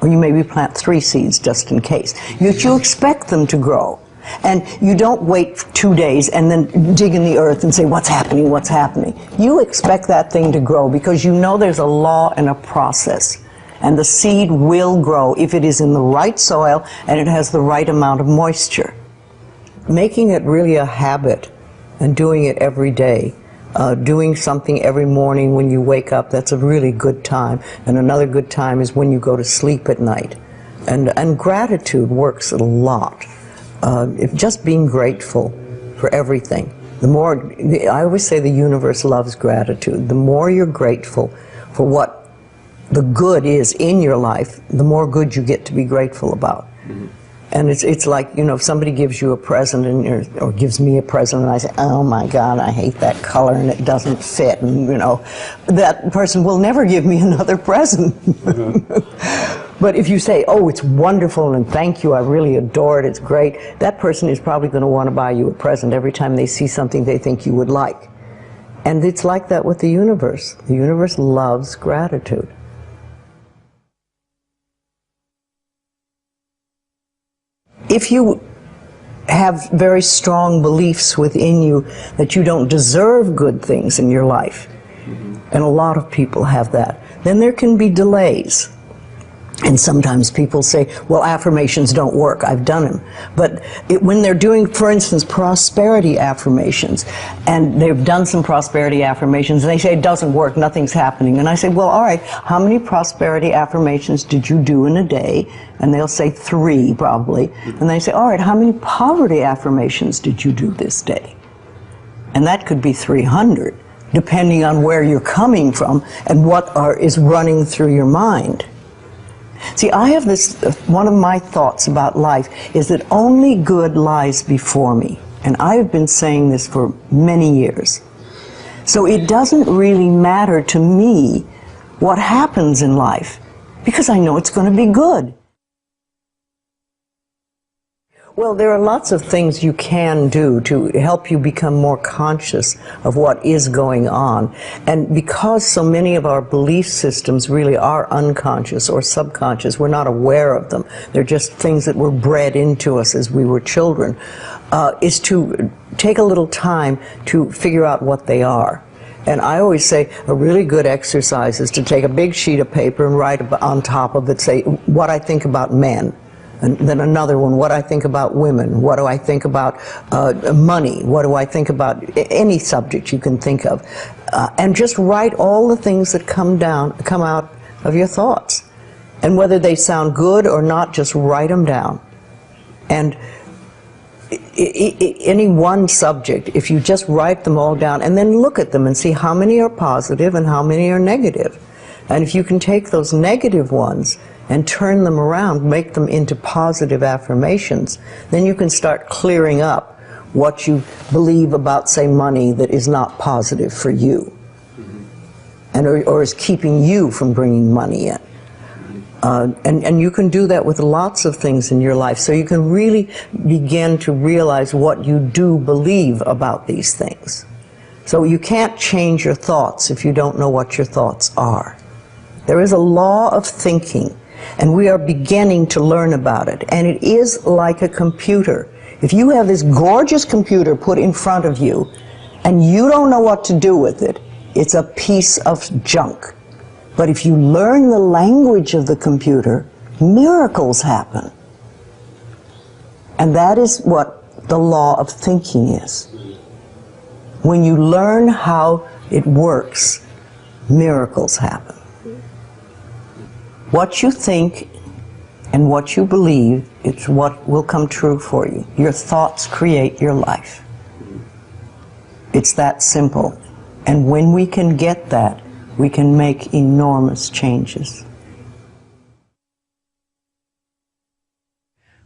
Or you maybe plant 3 seeds just in case. You expect them to grow. And you don't wait 2 days and then dig in the earth and say, what's happening, what's happening? You expect that thing to grow because you know there's a law and a process. And the seed will grow if it is in the right soil and it has the right amount of moisture. Making it really a habit and doing it every day, doing something every morning when you wake up, that's a really good time. And another good time is when you go to sleep at night. And gratitude works a lot. Just being grateful for everything. I always say the universe loves gratitude. The more you're grateful for what the good is in your life, the more good you get to be grateful about. Mm-hmm. And it's like, if somebody gives you a present or gives me a present and I say, oh my God, I hate that color and it doesn't fit, and that person will never give me another present. Mm-hmm. But if you say, oh, it's wonderful and thank you, I really adore it, it's great, that person is probably going to want to buy you a present every time they see something they think you would like. And it's like that with the universe. The universe loves gratitude. If you have very strong beliefs within you that you don't deserve good things in your life, and a lot of people have that, then there can be delays. And sometimes people say, well, affirmations don't work. I've done them. But when they're doing, for instance, prosperity affirmations, and they've done some prosperity affirmations, and they say it doesn't work, nothing's happening. And I say, well, all right, how many prosperity affirmations did you do in a day? And they'll say 3, probably. And they say, all right, how many poverty affirmations did you do this day? And that could be 300, depending on where you're coming from and what is running through your mind. See, I have this, one of my thoughts about life is that only good lies before me. And I have been saying this for many years. So it doesn't really matter to me what happens in life, because I know it's going to be good. Well, there are lots of things you can do to help you become more conscious of what is going on. And because so many of our belief systems really are unconscious or subconscious, we're not aware of them. They're just things that were bred into us as we were children, is to take a little time to figure out what they are. And I always say a really good exercise is to take a big sheet of paper and write on top of it, say, what I think about men. And then another one, what I think about women, what do I think about money, what do I think about any subject you can think of. And just write all the things that come out of your thoughts. And whether they sound good or not, just write them down. And any one subject, if you just write them all down and then look at them and see how many are positive and how many are negative. And if you can take those negative ones and turn them around, make them into positive affirmations, then you can start clearing up what you believe about, say, money that is not positive for you, and or is keeping you from bringing money in. And you can do that with lots of things in your life, so you can really begin to realize what you do believe about these things. So you can't change your thoughts if you don't know what your thoughts are. There is a law of thinking, and we are beginning to learn about it. And it is like a computer. If you have this gorgeous computer put in front of you, and you don't know what to do with it, it's a piece of junk. But if you learn the language of the computer, miracles happen. And that is what the law of thinking is. When you learn how it works, miracles happen. What you think and what you believe, it's what will come true for you. Your thoughts create your life. It's that simple. And when we can get that, we can make enormous changes.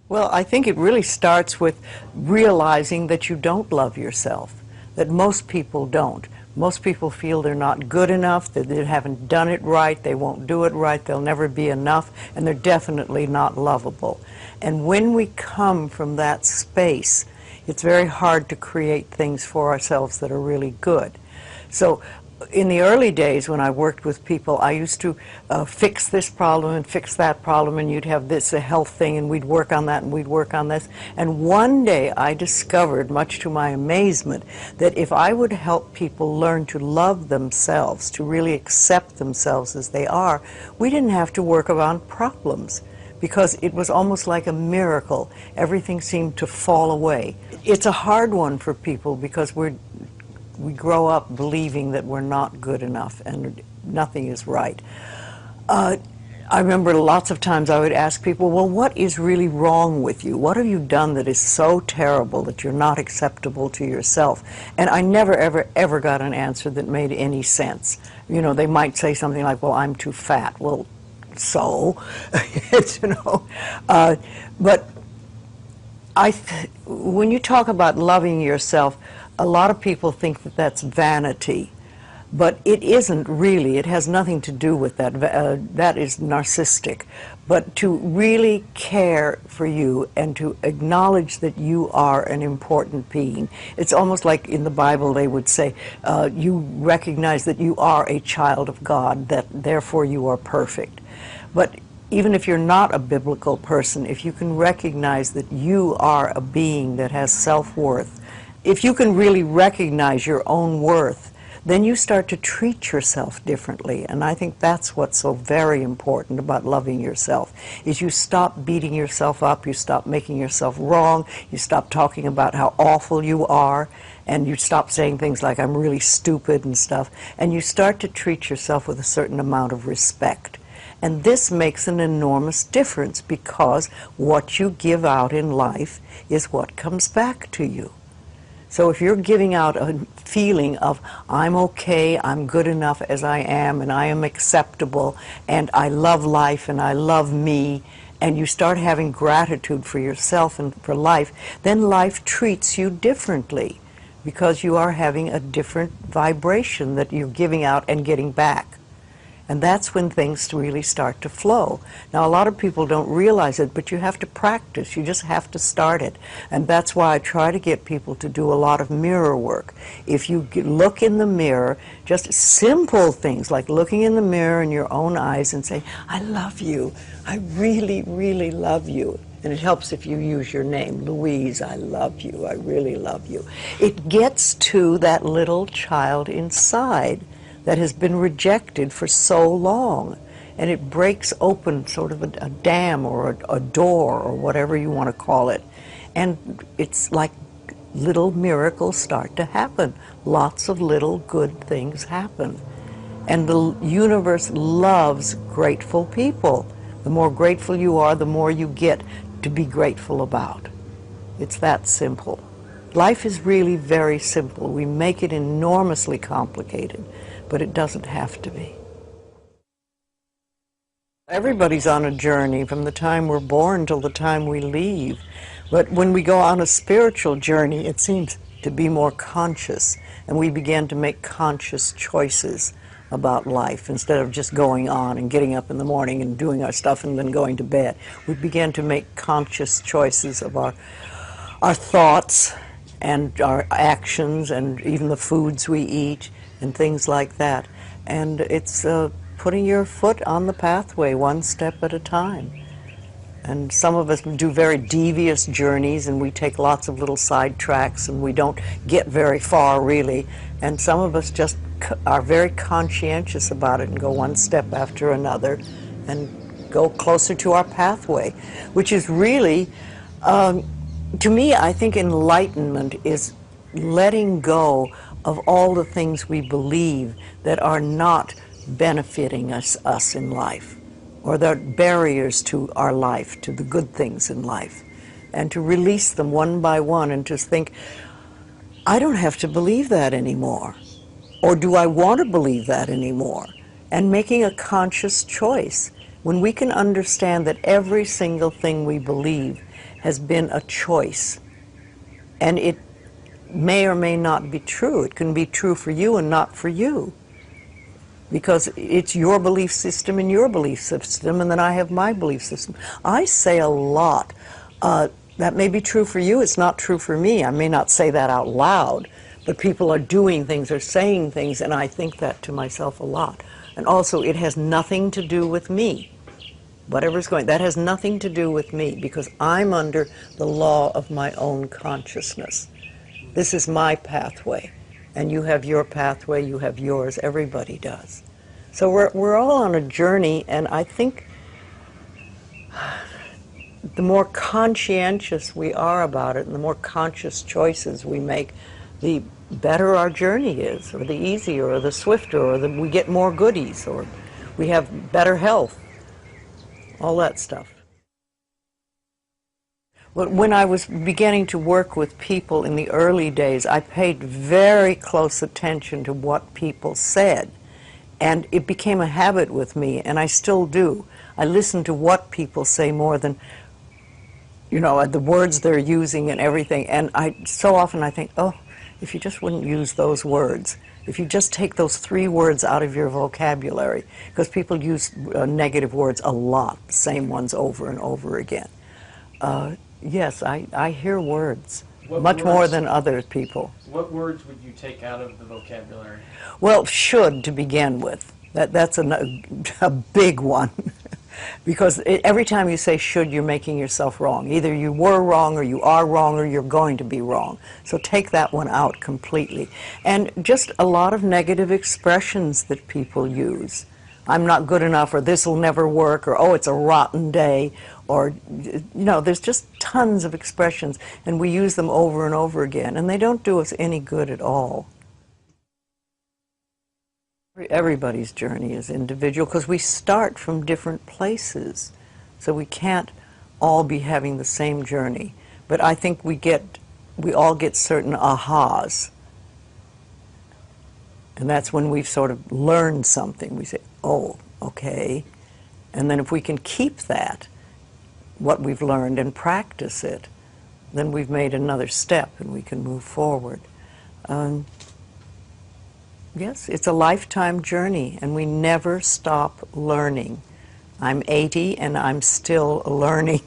Well, I think it really starts with realizing that you don't love yourself, that most people don't. Most people feel they're not good enough, that they haven't done it right, they won't do it right, they'll never be enough, and they're definitely not lovable. And when we come from that space, it's very hard to create things for ourselves that are really good. So in the early days when I worked with people, I used to fix this problem and fix that problem, and you'd have this, a health thing, and we'd work on that and we'd work on this. And one day I discovered, much to my amazement, that if I would help people learn to love themselves, to really accept themselves as they are, we didn't have to work on problems, because it was almost like a miracle. Everything seemed to fall away. It's a hard one for people because we grow up believing that we're not good enough and nothing is right. I remember lots of times I would ask people, well, what is really wrong with you? What have you done that is so terrible that you're not acceptable to yourself? And I never, ever, ever got an answer that made any sense. You know, they might say something like, well, I'm too fat. Well, so, you know. But when you talk about loving yourself, a lot of people think that that's vanity. But it isn't really. It has nothing to do with that. That is narcissistic. But to really care for you and to acknowledge that you are an important being. It's almost like in the Bible they would say, you recognize that you are a child of God, that therefore you are perfect. But even if you're not a biblical person, if you can recognize that you are a being that has self-worth, if you can really recognize your own worth, then you start to treat yourself differently. And I think that's what's so very important about loving yourself, is you stop beating yourself up, you stop making yourself wrong, you stop talking about how awful you are, and you stop saying things like, I'm really stupid and stuff, and you start to treat yourself with a certain amount of respect. And this makes an enormous difference, because what you give out in life is what comes back to you. So if you're giving out a feeling of, I'm okay, I'm good enough as I am, and I am acceptable, and I love life, and I love me, and you start having gratitude for yourself and for life, then life treats you differently, because you are having a different vibration that you're giving out and getting back. And that's when things really start to flow. Now, a lot of people don't realize it, but you have to practice. You just have to start it. And that's why I try to get people to do a lot of mirror work. If you look in the mirror, just simple things like looking in the mirror in your own eyes and say, I love you. I really, really love you. And it helps if you use your name, Louise, I love you. I really love you. It gets to that little child inside that has been rejected for so long, and it breaks open sort of a dam or a door or whatever you want to call it, and it's like little miracles start to happen. Lots of little good things happen, and the universe loves grateful people. The more grateful you are, the more you get to be grateful about. It's that simple. Life is really very simple. We make it enormously complicated, but it doesn't have to be. Everybody's on a journey from the time we're born till the time we leave. But when we go on a spiritual journey, it seems to be more conscious, and we begin to make conscious choices about life instead of just going on and getting up in the morning and doing our stuff and then going to bed. We begin to make conscious choices of our thoughts and our actions and even the foods we eat and things like that. And it's putting your foot on the pathway one step at a time. And some of us do very devious journeys, and we take lots of little side tracks, and we don't get very far really. And some of us just are very conscientious about it and go one step after another and go closer to our pathway, which is really, to me, I think enlightenment is letting go of all the things we believe that are not benefiting us in life, or that are barriers to our life, to the good things in life, and to release them one by one and just think, I don't have to believe that anymore, or do I want to believe that anymore? And making a conscious choice. When we can understand that every single thing we believe has been a choice, and it may or may not be true. It can be true for you and not for you, because it's your belief system and your belief system, and then I have my belief system. I say a lot, that may be true for you, it's not true for me. I may not say that out loud, but people are doing things or saying things, and I think that to myself a lot. And also, it has nothing to do with me. Whatever's going, that has nothing to do with me, because I'm under the law of my own consciousness. This is my pathway, and you have your pathway, you have yours, everybody does. So we're all on a journey, and I think the more conscientious we are about it, and the more conscious choices we make, the better our journey is, or the easier, or the swifter, or we get more goodies, or we have better health, all that stuff. When I was beginning to work with people in the early days, I paid very close attention to what people said, and it became a habit with me, and I still do. I listen to what people say more than, you know, the words they're using and everything, and so often I think, oh, if you just wouldn't use those words. If you just take those 3 words out of your vocabulary, because people use negative words a lot, the same ones over and over again. Yes, I hear words, much more than other people. What words would you take out of the vocabulary? Well, should to begin with. That's a big one. Because every time you say should, you're making yourself wrong. Either you were wrong, or you are wrong, or you're going to be wrong. So take that one out completely. And just a lot of negative expressions that people use. I'm not good enough, or this will never work, or oh, it's a rotten day, or, you know, there's just tons of expressions, and we use them over and over again, and they don't do us any good at all. Everybody's journey is individual because we start from different places, so we can't all be having the same journey. But I think we all get certain ahas, and that's when we've sort of learned something. We say, oh, okay, and then if we can keep that, what we've learned, and practice it, then we've made another step and we can move forward. Yes, it's a lifetime journey, and we never stop learning. I'm 80 and I'm still learning.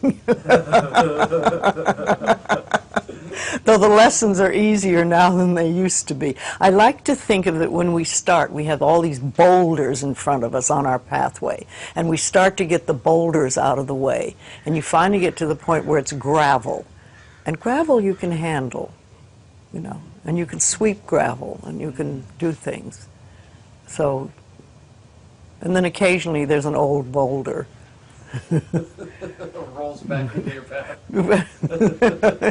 Though the lessons are easier now than they used to be. I like to think of it when we start, we have all these boulders in front of us on our pathway, and we start to get the boulders out of the way, and you finally get to the point where it's gravel. And gravel you can handle, you know. And you can sweep gravel, and you can do things. So, and then occasionally there's an old boulder. Rolls back into your path.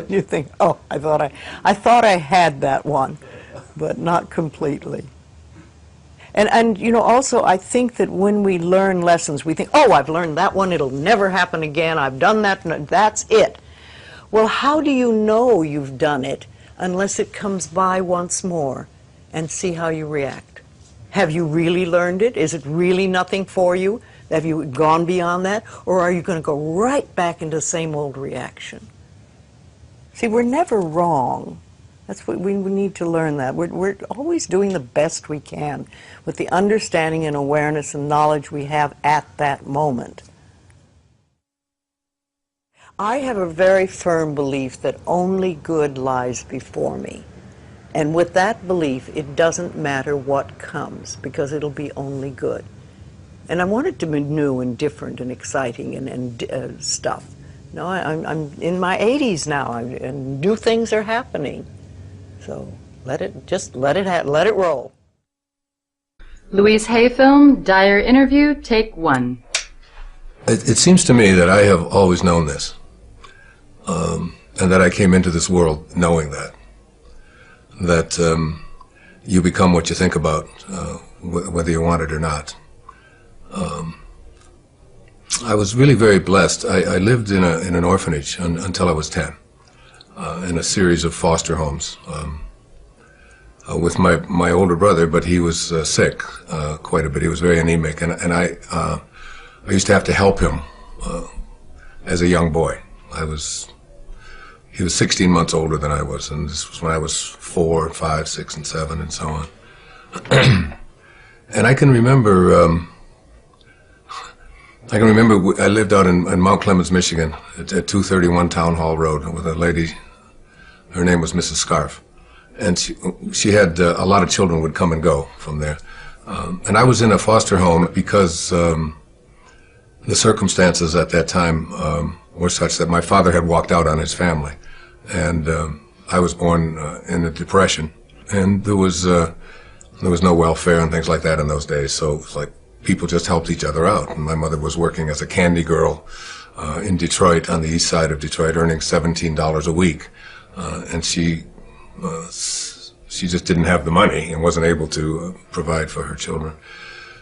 You think, oh, I thought I had that one, but not completely. And you know, also I think that when we learn lessons, we think, oh, I've learned that one, it'll never happen again, I've done that, that's it. Well, how do you know you've done it unless it comes by once more, and see how you react? Have you really learned it? Is it really nothing for you? Have you gone beyond that? Or are you going to go right back into the same old reaction? See, we're never wrong. That's what we need to learn that. We're always doing the best we can with the understanding and awareness and knowledge we have at that moment. I have a very firm belief that only good lies before me. And with that belief, it doesn't matter what comes, because it'll be only good. And I want it to be new and different and exciting and stuff. No, I'm in my 80s now, and new things are happening. So let it roll. Louise Hay film, Dyer interview, take 1. It seems to me that I have always known this. And that I came into this world knowing that you become what you think about, whether you want it or not. I was really very blessed. I lived in an orphanage until I was 10, in a series of foster homes with my older brother, but he was sick quite a bit. He was very anemic, and I used to have to help him as a young boy. He was 16 months older than I was, and this was when I was 4, 5, 6, and 7, and so on. And I can remember I lived out in Mount Clemens, Michigan, at 231 Town Hall Road with a lady. Her name was Mrs. Scarf, and she had a lot of children would come and go from there. And I was in a foster home because the circumstances at that time were such that my father had walked out on his family, and I was born in a depression, and there was no welfare and things like that in those days, so it was like people just helped each other out. And my mother was working as a candy girl in Detroit, on the east side of Detroit, earning $17 a week, and she just didn't have the money and wasn't able to provide for her children.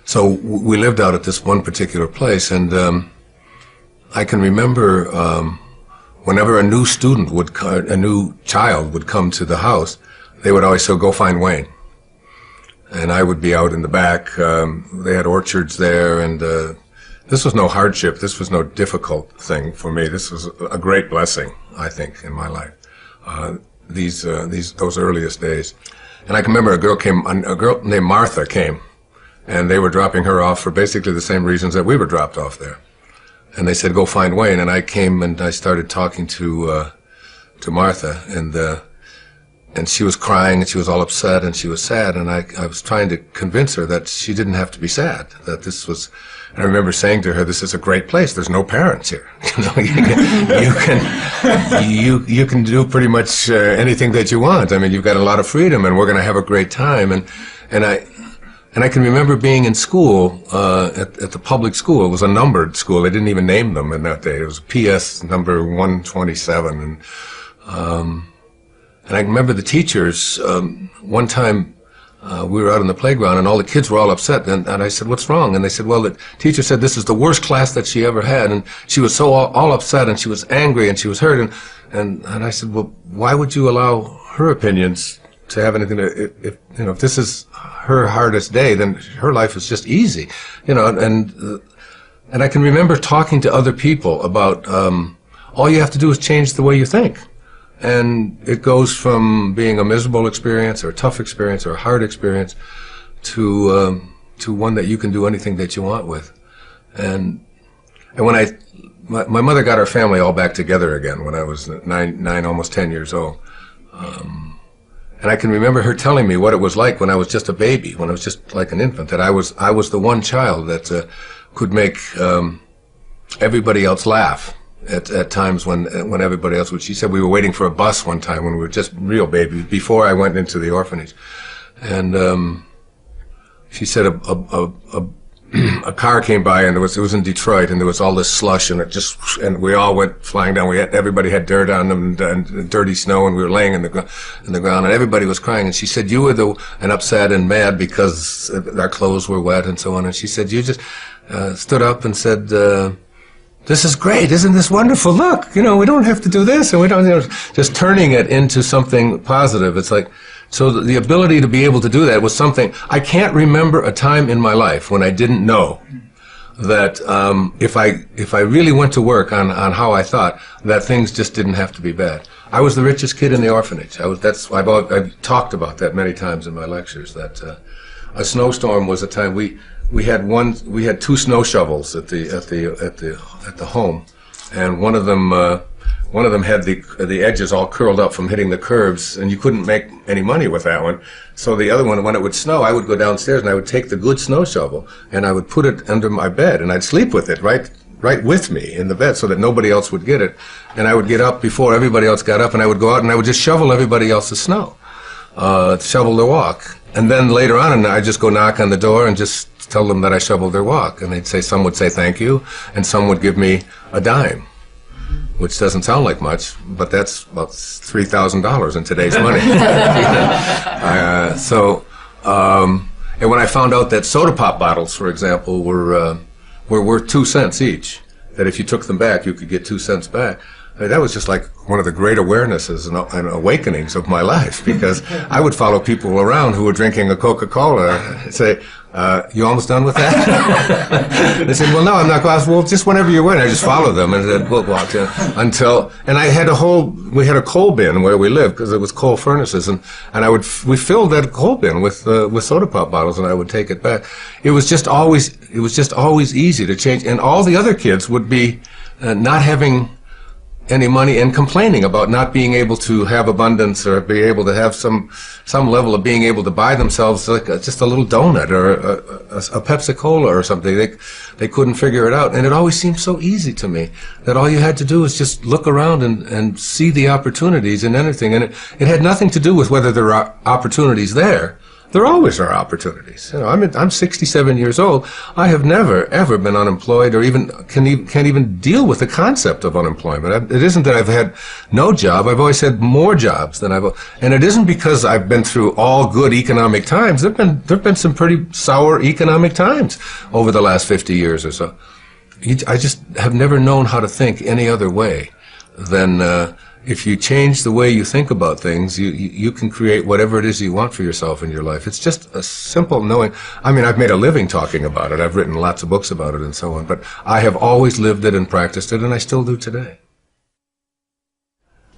So we lived out at this one particular place, and I can remember whenever a new child would come to the house, they would always say, "Go find Wayne." And I would be out in the back. They had orchards there, and this was no hardship. This was no difficult thing for me. This was a great blessing, I think, in my life. Those earliest days. And I can remember a girl named Martha came, and they were dropping her off for basically the same reasons that we were dropped off there. And they said, go find Wayne. And I came and I started talking to Martha, and she was crying, and she was all upset, and she was sad, and I was trying to convince her that she didn't have to be sad, that this was, and I remember saying to her, this is a great place, there's no parents here. You know, you can do pretty much anything that you want. I mean, you've got a lot of freedom, and we're going to have a great time. And I can remember being in school, at the public school. It was a numbered school. They didn't even name them in that day. It was PS number 127, and I remember the teachers, one time we were out on the playground and all the kids were all upset, and I said, what's wrong? And they said, well, the teacher said this is the worst class that she ever had, and she was so all upset, and she was angry, and she was hurt, and I said, well, why would you allow her opinions to have anything to, if this is her hardest day, then her life is just easy, and I can remember talking to other people about, all you have to do is change the way you think. And it goes from being a miserable experience or a tough experience or a hard experience to one that you can do anything that you want with. And when my mother got our family all back together again when I was nine, almost 10 years old. And I can remember her telling me what it was like when I was just a baby, when I was just like an infant, that I was the one child that could make everybody else laugh. At times when everybody else would. She said we were waiting for a bus one time when we were just real babies before I went into the orphanage, and she said a car came by, and it was in Detroit, and there was all this slush, and we all went flying down. Everybody had dirt on them and dirty snow, and we were laying in the ground, and everybody was crying. And she said you were and upset and mad because our clothes were wet and so on. And she said you just stood up and said, this is great, isn't this wonderful? Look, we don't have to do this, and we don't, just turning it into something positive. It's like, so the ability to be able to do that was something, I can't remember a time in my life when I didn't know that if I really went to work on how I thought, that things just didn't have to be bad. I was the richest kid in the orphanage. I've talked about that many times in my lectures, that a snowstorm was a time we had two snow shovels at the home, and one of them had the edges all curled up from hitting the curbs, and you couldn't make any money with that one. So the other one, when it would snow, I would go downstairs and I would take the good snow shovel and I would put it under my bed, and I'd sleep with it right with me in the bed so that nobody else would get it. And I would get up before everybody else got up, and I would go out and I would just shovel everybody else's snow, shovel their walk. And then later on, and I'd just go knock on the door and just tell them that I shoveled their walk. And some would say thank you, and some would give me a dime, which doesn't sound like much, but that's about $3,000 in today's money. And when I found out that soda pop bottles, for example, were worth 2 cents each, that if you took them back, you could get 2 cents back. That was just like one of the great awarenesses and awakenings of my life, because I would follow people around who were drinking a Coca-Cola and say, you almost done with that? They said, well, no, I'm not going. Well, just whenever you're ready. I just followed them and then we'll walk until, and we had a coal bin where we lived because it was coal furnaces, and we filled that coal bin with soda pop bottles, and I would take it back. It was just always easy to change, and all the other kids would be not having any money and complaining about not being able to have abundance or be able to have some level of being able to buy themselves like just a little donut or a Pepsi-Cola or something. They couldn't figure it out, and it always seemed so easy to me that all you had to do was just look around and see the opportunities in anything, and it had nothing to do with whether there are opportunities there. There always are opportunities. I'm 67 years old. I have never, ever been unemployed, or even can't even deal with the concept of unemployment. It isn't that I've had no job. I've always had more jobs than and it isn't because I've been through all good economic times. There've been some pretty sour economic times over the last 50 years or so. I just have never known how to think any other way than if you change the way you think about things, you can create whatever it is you want for yourself in your life. It's just a simple knowing. I mean, I've made a living talking about it. I've written lots of books about it and so on, but I have always lived it and practiced it, and I still do today.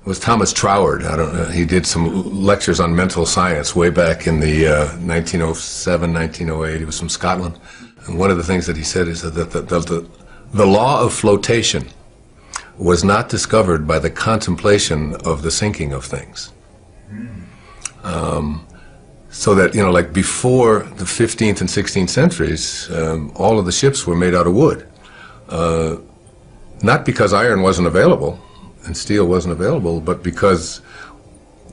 was Thomas Troward. I don't know. He did some lectures on mental science way back in the 1907, 1908. He was from Scotland. And one of the things that he said is that the law of flotation was not discovered by the contemplation of the sinking of things. So that, like before the 15th and 16th centuries, all of the ships were made out of wood. Not because iron wasn't available and steel wasn't available, but because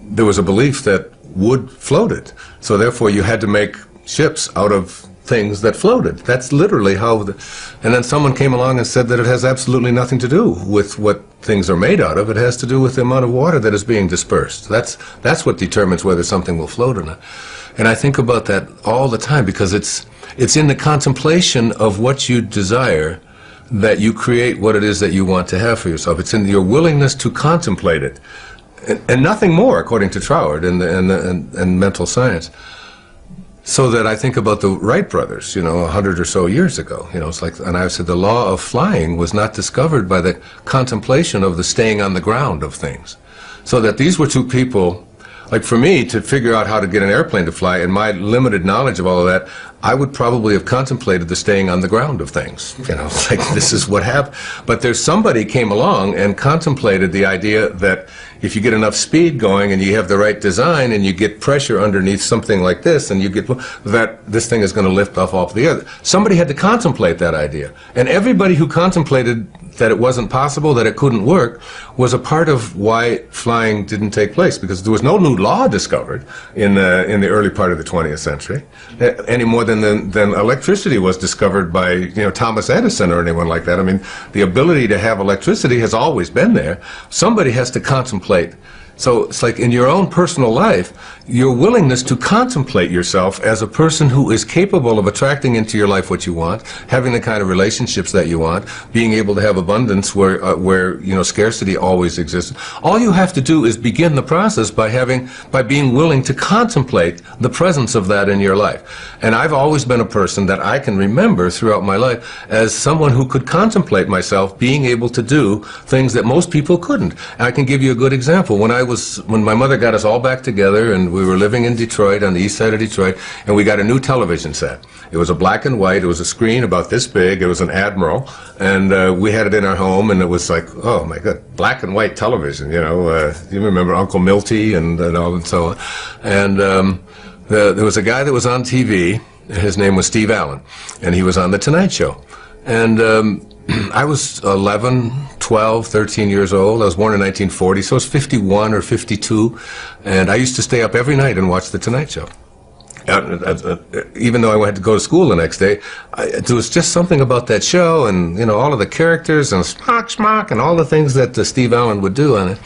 there was a belief that wood floated. So therefore you had to make ships out of things that floated. That's literally how and then someone came along and said that it has absolutely nothing to do with what things are made out of. It has to do with the amount of water that is being dispersed. That's what determines whether something will float or not. And I think about that all the time, because it's in the contemplation of what you desire that you create what it is that you want to have for yourself. It's in your willingness to contemplate it, and nothing more, according to Troward and mental science. So that I think about the Wright brothers, 100 or so years ago. It's like, and I said the law of flying was not discovered by the contemplation of the staying on the ground of things. So that these were two people. Like for me, to figure out how to get an airplane to fly, and my limited knowledge of all of that, I would probably have contemplated the staying on the ground of things. It's like, this is what happened. But there's somebody came along and contemplated the idea that if you get enough speed going and you have the right design and you get pressure underneath something like this, and you get that this thing is going to lift off the other. Somebody had to contemplate that idea. And everybody who contemplated that it wasn't possible, that it couldn't work, was a part of why flying didn't take place, because there was no new law discovered in the early part of the 20th century, any more than electricity was discovered by Thomas Edison or anyone like that. I mean, the ability to have electricity has always been there. Somebody has to contemplate. So it's like in your own personal life, your willingness to contemplate yourself as a person who is capable of attracting into your life what you want, having the kind of relationships that you want, being able to have abundance where scarcity always exists. All you have to do is begin the process by being willing to contemplate the presence of that in your life. And I've always been a person that I can remember throughout my life as someone who could contemplate myself being able to do things that most people couldn't. And I can give you a good example. When my mother got us all back together, and we were living in Detroit, on the east side of Detroit, and we got a new television set. It was a black and white. It was a screen about this big. It was an Admiral, and we had it in our home, and it was like, oh my God, black and white television. You remember Uncle Milty and all and so on. And there was a guy that was on TV. His name was Steve Allen, and he was on The Tonight Show. And I was 11, 12, 13 years old. I was born in 1940, so I was 51 or 52, and I used to stay up every night and watch The Tonight Show. Even though I had to go to school the next day, there was just something about that show, and all of the characters and smock and all the things that Steve Allen would do on it.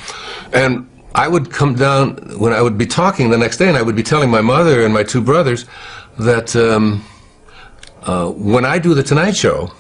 And I would come down when I would be talking the next day, and I would be telling my mother and my two brothers that when I do The Tonight Show,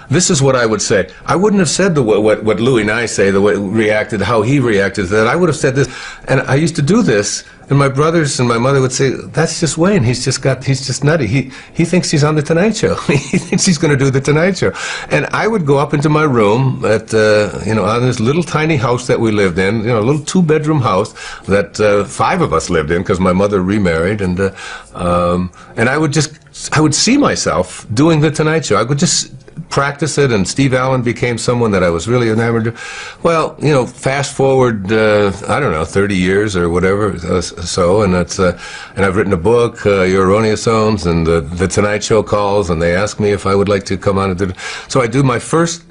this is what I would say. I wouldn't have said what Louis and I say, the way reacted, how he reacted to that. I would have said this, and I used to do this, and my brothers and my mother would say, "That's just Wayne. He's just nutty. He thinks he's on the Tonight Show. He thinks he's going to do the Tonight Show." And I would go up into my room at on this little tiny house that we lived in, a little 2-bedroom house that 5 of us lived in because my mother remarried, and I would see myself doing the Tonight Show. I would just practice it, and Steve Allen became someone that I was really enamored of. Well, fast forward, I don't know, 30 years or whatever, and I've written a book, Your Erroneous Zones, and the Tonight Show calls, and they ask me if I would like to come on and do it. So I do my first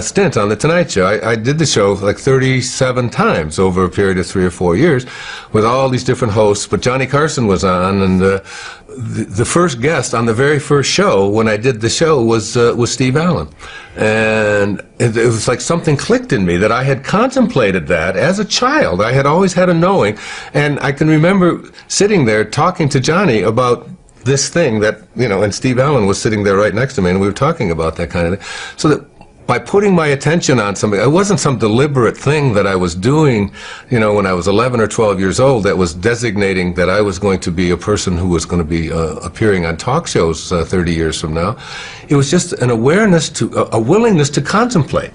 stint on the Tonight Show. I did the show like 37 times over a period of 3 or 4 years with all these different hosts, but Johnny Carson was on, and the first guest on the very first show when I did the show was Steve Allen. And it was like something clicked in me that I had contemplated that as a child. I had always had a knowing, and I can remember sitting there talking to Johnny about this thing that, and Steve Allen was sitting there right next to me, and we were talking about that kind of thing. So that by putting my attention on something, it wasn't some deliberate thing that I was doing, when I was 11 or 12 years old that was designating that I was going to be a person who was going to be appearing on talk shows 30 years from now. It was just an awareness a willingness to contemplate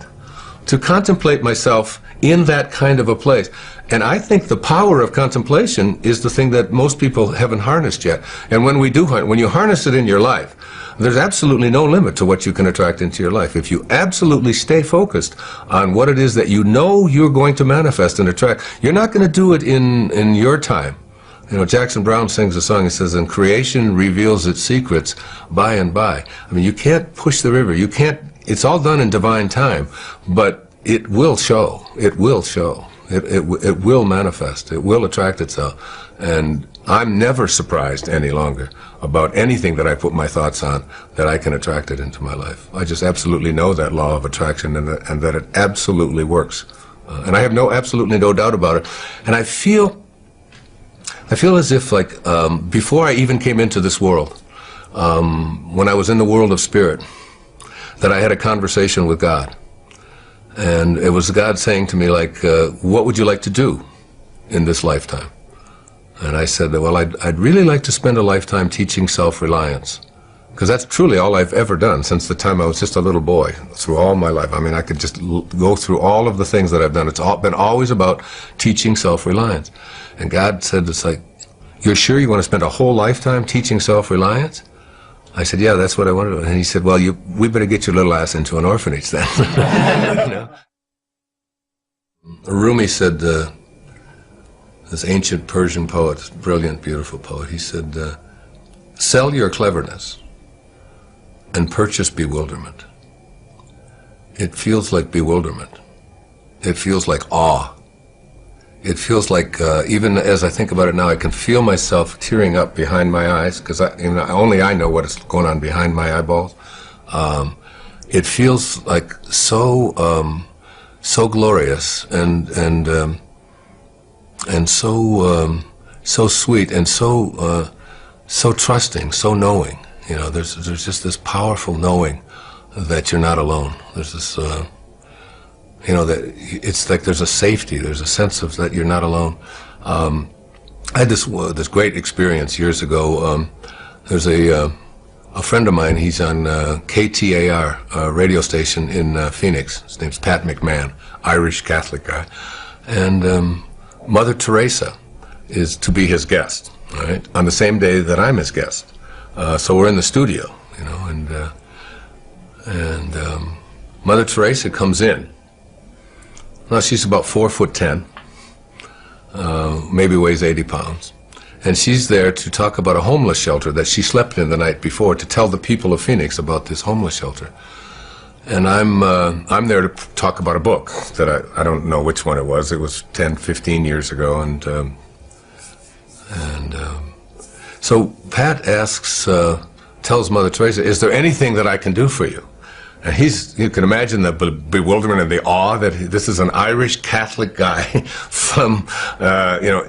to contemplate myself in that kind of a place. And I think the power of contemplation is the thing that most people haven't harnessed yet. And when we do, when you harness it in your life, there's absolutely no limit to what you can attract into your life. If you absolutely stay focused on what it is that you know you're going to manifest and attract, you're not going to do it in your time. You know, Jackson Browne sings a song, he says, and creation reveals its secrets by and by. I mean, you can't push the river, you can't, it's all done in divine time, but it will show, it will show. It will manifest, it will attract itself. And I'm never surprised any longer about anything that I put my thoughts on, that I can attract it into my life. I just absolutely know that law of attraction and that it absolutely works. And I have absolutely no doubt about it. And I feel as if, like, before I even came into this world, when I was in the world of spirit, that I had a conversation with God. And it was God saying to me, like, what would you like to do in this lifetime? And I said, well, I'd really like to spend a lifetime teaching self-reliance. Because that's truly all I've ever done since the time I was just a little boy, through all my life. I mean, I could just go through all of the things that I've done. It's been always about teaching self-reliance. And God said, it's like, you're sure you want to spend a whole lifetime teaching self-reliance? I said, yeah, that's what I want to do. And he said, well, we better get your little ass into an orphanage then. You know? Rumi said, this ancient Persian poet, brilliant, beautiful poet, he said, sell your cleverness and purchase bewilderment. It feels like bewilderment. It feels like awe. It feels like, even as I think about it now, I can feel myself tearing up behind my eyes, because only I know what is going on behind my eyeballs. It feels like so glorious and so sweet and so trusting, so knowing. You know, there's just this powerful knowing that you're not alone. There's this, you know, that it's like there's a safety, there's a sense of that you're not alone. I had this great experience years ago. There's a friend of mine, he's on KTAR radio station in Phoenix. His name's Pat McMahon, Irish Catholic guy. And Mother Teresa is to be his guest, right, on the same day that I'm his guest. So we're in the studio, you know, and Mother Teresa comes in. Now she's about 4'10", maybe weighs 80 pounds. And she's there to talk about a homeless shelter that she slept in the night before, to tell the people of Phoenix about this homeless shelter. And I'm there to talk about a book that I don't know which one it was. It was 10, 15 years ago. So Pat asks, tells Mother Teresa, is there anything that I can do for you? And you can imagine the bewilderment and the awe that this is an Irish Catholic guy from, you know,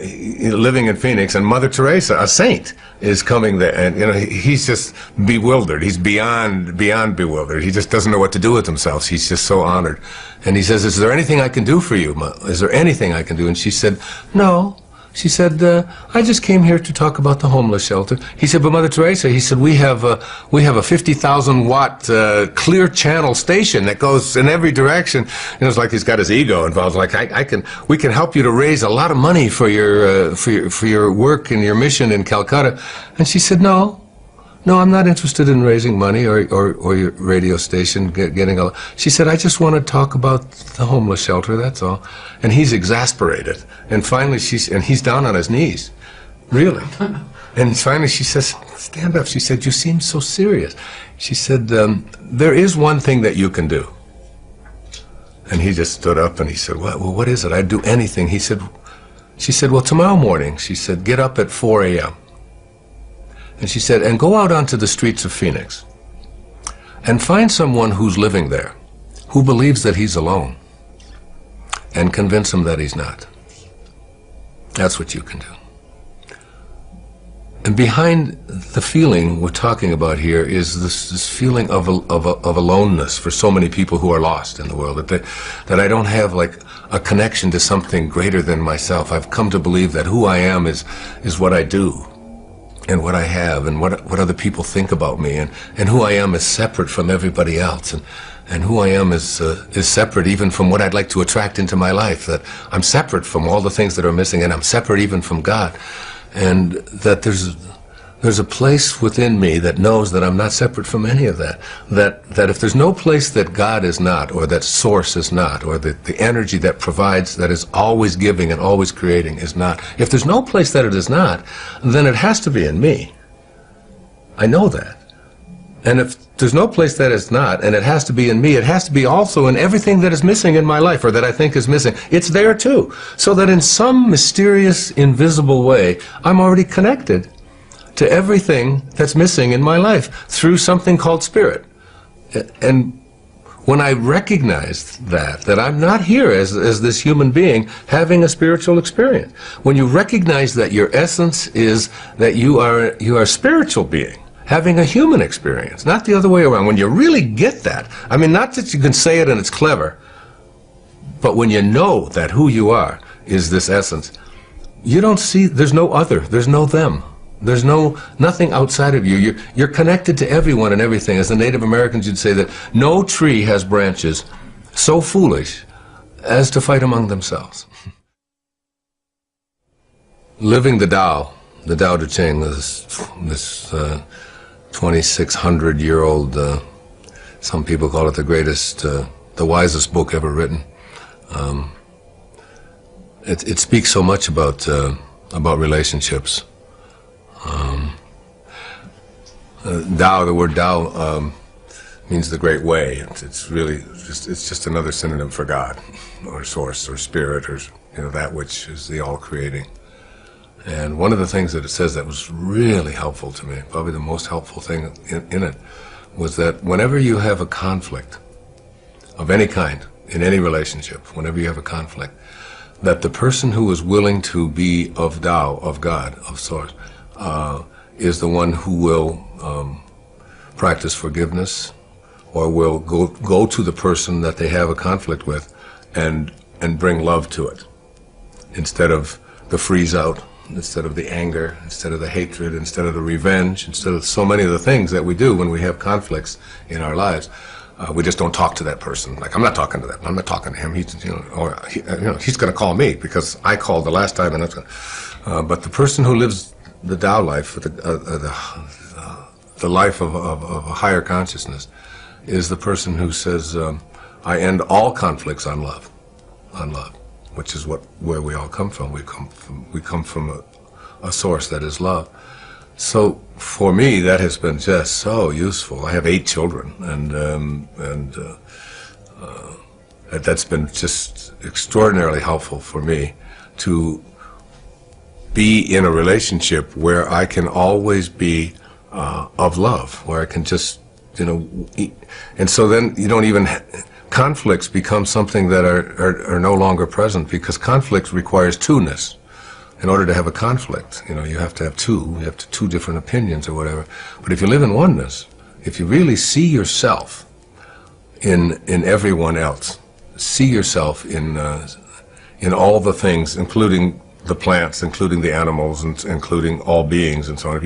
living in Phoenix, and Mother Teresa, a saint, is coming there, and you know, he's just bewildered. He's beyond bewildered. He just doesn't know what to do with himself. He's just so honored. And he says, "Is there anything I can do for you? Is there anything I can do?" And she said, "No." She said, I just came here to talk about the homeless shelter. He said, but Mother Teresa, he said, we have a 50,000 watt clear channel station that goes in every direction. You know, it's like he's got his ego involved. Like we can help you to raise a lot of money for your work and your mission in Calcutta. And she said, no, I'm not interested in raising money or your radio station getting a. She said, I just want to talk about the homeless shelter. That's all. And he's exasperated. And finally, he's down on his knees, really. And finally, she says, "Stand up." She said, "You seem so serious." She said, "There is one thing that you can do." And he just stood up and he said, "Well, what is it? I'd do anything." She said, "Well, tomorrow morning," she said, "get up at 4 a.m. And she said, and go out onto the streets of Phoenix and find someone who's living there, who believes that he's alone, and convince him that he's not. That's what you can do." And behind the feeling we're talking about here is this feeling of aloneness for so many people who are lost in the world, that I don't have like a connection to something greater than myself. I've come to believe that who I am is what I do. and what I have and what other people think about me, and who I am is separate from everybody else, and who I am is separate even from what I'd like to attract into my life, that I'm separate from all the things that are missing, and I'm separate even from God, and that there's a place within me that knows that I'm not separate from any of that, that if there's no place that God is not, or that source is not, or the energy that provides, that is always giving and always creating is not, if there's no place that it is not, then it has to be in me. I know that. And if there's no place that is not, and it has to be in me, it has to be also in everything that is missing in my life, or that I think is missing. It's there too. So that in some mysterious, invisible way, I'm already connected to everything that's missing in my life through something called spirit. And when I recognized that I'm not here as this human being having a spiritual experience, when you recognize that your essence is that you are a spiritual being, having a human experience, not the other way around. When you really get that, I mean, not that you can say it and it's clever, but when you know that who you are is this essence, you don't see, there's no other, there's no them. There's nothing outside of you. You're connected to everyone and everything. As the Native Americans, you'd say that no tree has branches so foolish as to fight among themselves. Living the Tao Te Ching, this 2,600-year-old, some people call it the greatest, the wisest book ever written. It speaks so much about relationships. Tao, the word Tao means the great way. It's really just another synonym for God, or source, or spirit, or that which is the all-creating. And one of the things that it says that was really helpful to me, probably the most helpful thing in it, was that whenever you have a conflict of any kind, in any relationship, whenever you have a conflict, that the person who is willing to be of Tao, of God, of source, is the one who will practice forgiveness, or will go to the person that they have a conflict with and bring love to it, instead of the freeze out, instead of the anger, instead of the hatred, instead of the revenge, instead of so many of the things that we do when we have conflicts in our lives. We just don't talk to that person. Like, I'm not talking to that. I'm not talking to him. He's, he's going to call me because I called the last time, and that's gonna, but the person who lives the Tao life, the life of a higher consciousness, is the person who says, I end all conflicts on love, which is where we all come from. We come from a source that is love. So for me, that has been just so useful. I have 8 children, and that's been just extraordinarily helpful for me to be in a relationship where I can always be of love, where I can just, and so then you don't even, conflicts become something that are no longer present, because conflict requires two-ness. In order to have a conflict, you have to have two different opinions or whatever. But if you live in oneness, if you really see yourself in everyone else, see yourself in all the things, including the plants, including the animals, and including all beings and so on. If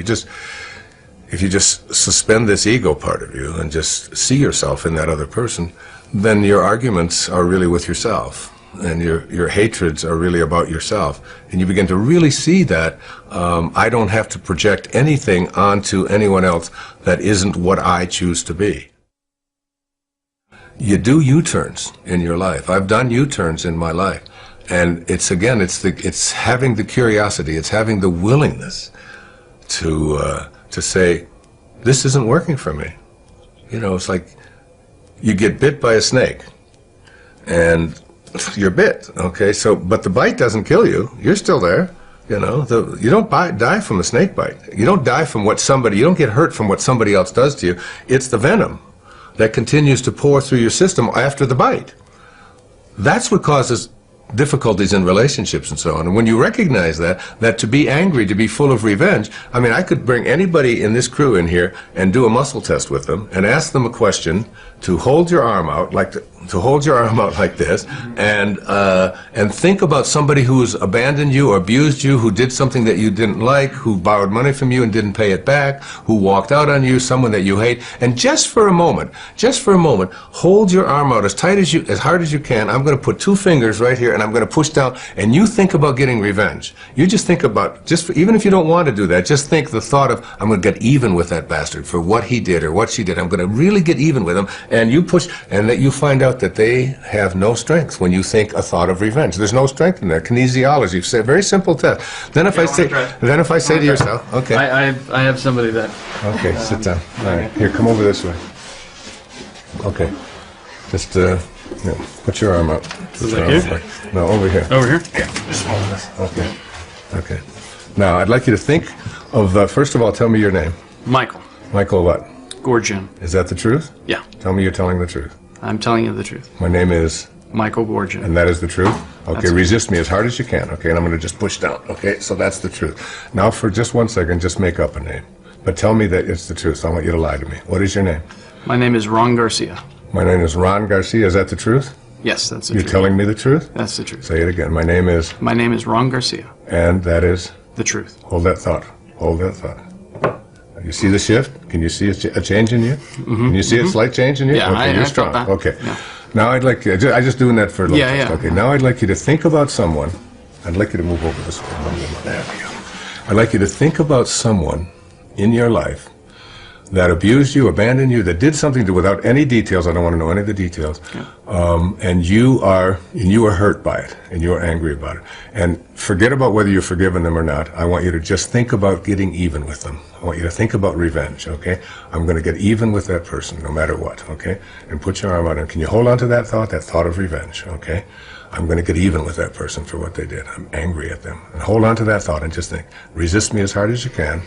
you just suspend this ego part of you and just see yourself in that other person, then your arguments are really with yourself, and your hatreds are really about yourself, and you begin to really see that I don't have to project anything onto anyone else that isn't what I choose to be. You do U-turns in your life. I've done U-turns in my life, and it's having the curiosity, it's having the willingness to say, this isn't working for me. It's like you get bit by a snake, and you're bit, okay? But the bite doesn't kill you. You're still there, you don't die from a snake bite. You don't die from you don't get hurt from what somebody else does to you. It's the venom that continues to pour through your system after the bite. That's what causes difficulties in relationships and so on. And when you recognize that to be angry, to be full of revenge, I mean, I could bring anybody in this crew in here and do a muscle test with them and ask them a question, to hold your arm out, like to hold your arm out like this and think about somebody who's abandoned you or abused you, who did something that you didn't like, who borrowed money from you and didn't pay it back, who walked out on you, someone that you hate, and just for a moment, hold your arm out as tight as as hard as you can. I'm going to put 2 fingers right here and I'm going to push down, and you think about getting revenge. You just think about, even if you don't want to do that, just think the thought of, I'm going to get even with that bastard for what he did or what she did. I'm going to really get even with him, and you push, and that you find out that they have no strength when you think a thought of revenge. There's no strength in there. Kinesiology, say a very simple test. Then if I say to yourself, okay. I have somebody that. Okay, sit down. All right, here, come over this way. Okay, just put your arm out. Is that here? No, over here. Over here? Yeah, just hold this. Okay, okay. Now I'd like you to think of first of all, tell me your name. Michael. Michael what? Gorgian. Is that the truth? Yeah. Tell me you're telling the truth. I'm telling you the truth. My name is? Michael Gorgian. And that is the truth? Okay, That's resist me as hard as you can, okay, and I'm going to just push down, okay? So that's the truth. Now for just 1 second, just make up a name. But tell me that it's the truth. So I want you to lie to me. What is your name? My name is Ron Garcia. My name is Ron Garcia. Is that the truth? Yes, that's the You're truth. telling me the truth? That's the truth. Say it again. My name is? My name is Ron Garcia. And that is? The truth. Hold that thought. Hold that thought. You see the shift? Can you see a change in you? Mm-hmm. Can you see a slight change in you? Yeah, okay, you're strong. That. Okay. Yeah. Now I'd like you, I'm just doing that for a little bit. Yeah. Okay, now I'd like you to think about someone. I'd like you to move over this way. There we go. I'd like you to think about someone in your life that abused you, abandoned you, that did something to, without any details, I don't want to know any of the details, and you are hurt by it, and you are angry about it. And forget about whether you've forgiven them or not. I want you to just think about getting even with them. I want you to think about revenge, okay? I'm going to get even with that person, no matter what, okay? And put your arm out, and can you hold on to that thought of revenge, okay? I'm going to get even with that person for what they did. I'm angry at them. And hold on to that thought and just think, resist me as hard as you can.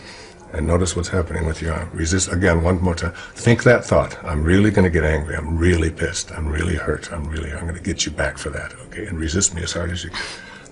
And notice what's happening with your arm. Resist, again, one more time. Think that thought. I'm really going to get angry. I'm really pissed. I'm really hurt. I'm going to get you back for that, okay? And resist me as hard as you can.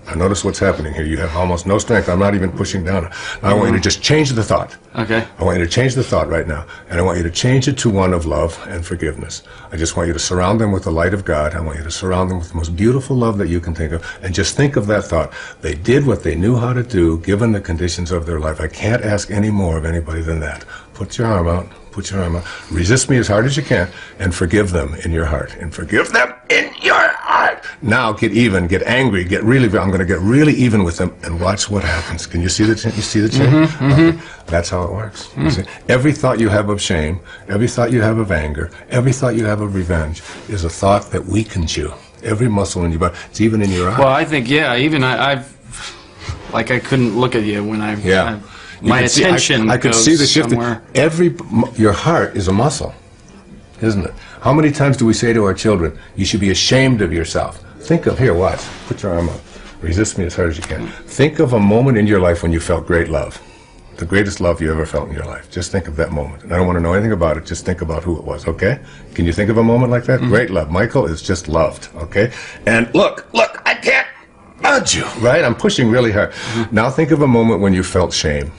Now notice what's happening here. You have almost no strength. I'm not even pushing down. Now I want you to just change the thought. Okay. I want you to change the thought right now. And I want you to change it to one of love and forgiveness. I just want you to surround them with the light of God. I want you to surround them with the most beautiful love that you can think of. And just think of that thought. They did what they knew how to do, given the conditions of their life. I can't ask any more of anybody than that. Put your arm out. Put your arm out. Resist me as hard as you can, and forgive them in your heart. And forgive them in your heart. Now get even, get angry, I'm going to get really even with them, and watch what happens. Can you see the change? Okay. That's how it works. You see? Every thought you have of shame, every thought you have of anger, every thought you have of revenge is a thought that weakens you. Every muscle in your body. It's even in your eye. Well, I think, even I've, like I couldn't look at you when my attention I could goes see the shift. somewhere. Your heart is a muscle, isn't it? How many times do we say to our children, you should be ashamed of yourself? Think of, here, watch, put your arm up. Resist me as hard as you can. Think of a moment in your life when you felt great love. The greatest love you ever felt in your life. Just think of that moment. And I don't want to know anything about it, just think about who it was, okay? Can you think of a moment like that? Great love. Michael is just loved, okay? And look, I can't nudge you, right? I'm pushing really hard. Now think of a moment when you felt shame.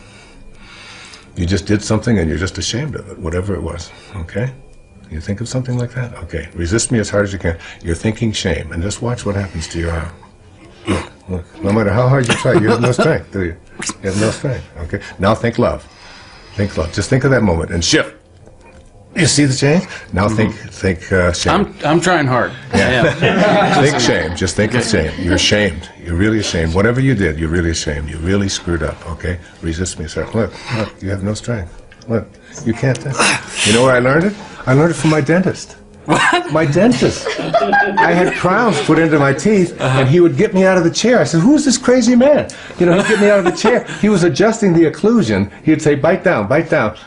You just did something and you're just ashamed of it, whatever it was, okay? You think of something like that? Okay. Resist me as hard as you can. You're thinking shame, and just watch what happens to your arm. Look. No matter how hard you try, you have no strength, do you? You have no strength, okay? Now think love. Think love. Just think of that moment and shift. You see the change? Now think shame. I'm trying hard. Yeah. Think shame. Just think of shame. You're ashamed. You're really ashamed. Whatever you did, you're really ashamed. You really screwed up, okay? Resist me, sir. Look, you have no strength. Look, you can't. You know where I learned it? I learned it from my dentist. What? My dentist. I had crowns put into my teeth, and he would get me out of the chair. I said, who's this crazy man? You know, he'd get me out of the chair. He was adjusting the occlusion. He'd say, bite down,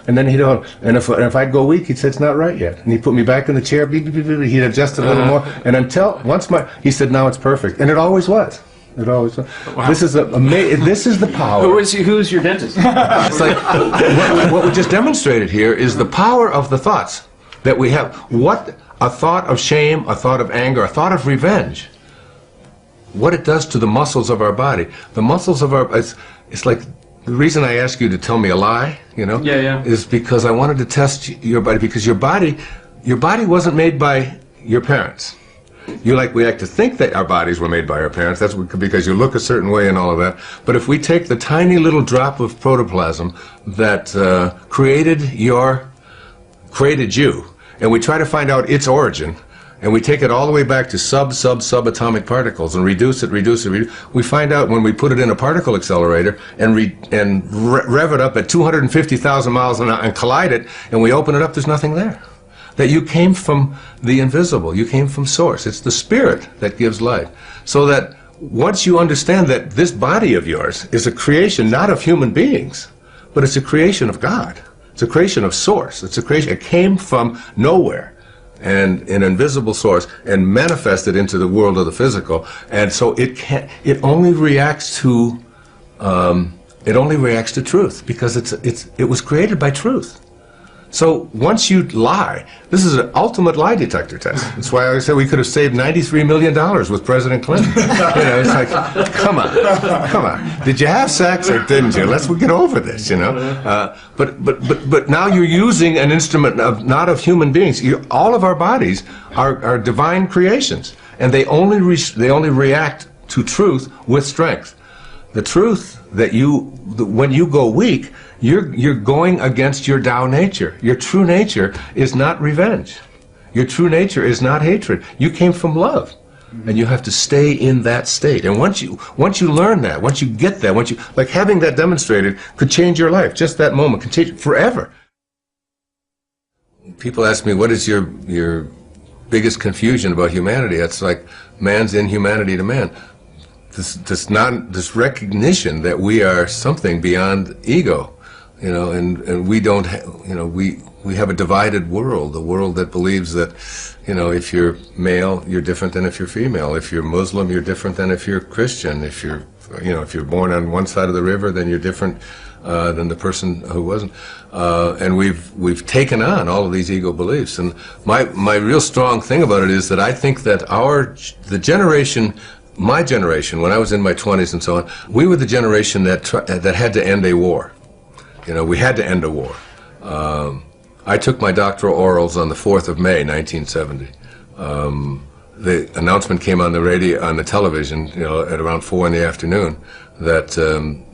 and then he'd go, and if I'd go weak, he'd say, it's not right yet. And he'd put me back in the chair, he'd adjust it a little more, and he said, now it's perfect. And it always was. It always was. Wow. This is the power. Who's your dentist? It's like, what we just demonstrated here is the power of the thoughts that we have. What a thought of shame, a thought of anger, a thought of revenge, what it does to the muscles of our body. The muscles of our, it's like, the reason I ask you to tell me a lie, you know, is because I wanted to test your body, because your body wasn't made by your parents. We like to think that our bodies were made by our parents. That's because you look a certain way and all of that. But if we take the tiny little drop of protoplasm that created you, and we try to find out its origin, and we take it all the way back to subatomic particles and reduce it, we find out when we put it in a particle accelerator and rev it up at 250,000 miles an hour and collide it, and we open it up, there's nothing there. That you came from the invisible, you came from source. It's the spirit that gives life. So that once you understand that this body of yours is a creation not of human beings, but it's a creation of God. It's a creation of source. It's a creation, it came from nowhere, and an invisible source, and manifested into the world of the physical. And so it only reacts to truth, because it was created by truth. So once you lie, this is an ultimate lie detector test. That's why I always say we could have saved $93 million with President Clinton. It's like, come on. Did you have sex or didn't you? Let's get over this, But now you're using an instrument not of human beings. All of our bodies are divine creations, and they only react to truth with strength. The truth that when you go weak, you're going against your Tao nature. Your true nature is not revenge. Your true nature is not hatred. You came from love, and you have to stay in that state. And once you learn that, once you get that, like having that demonstrated could change your life. Just that moment can change forever. People ask me, what is your biggest confusion about humanity? It's like man's inhumanity to man. This recognition that we are something beyond ego, and we don't, we have a divided world, a world that believes that, if you're male, you're different than if you're female. If you're Muslim, you're different than if you're Christian. If you're born on one side of the river, then you're different than the person who wasn't. And we've taken on all of these ego beliefs. And my real strong thing about it is that I think that my generation, when I was in my 20s and so on, we were the generation that had to end a war. We had to end a war. I took my doctoral orals on the 4th of May, 1970. The announcement came on the radio, on the television, at around 4 in the afternoon, that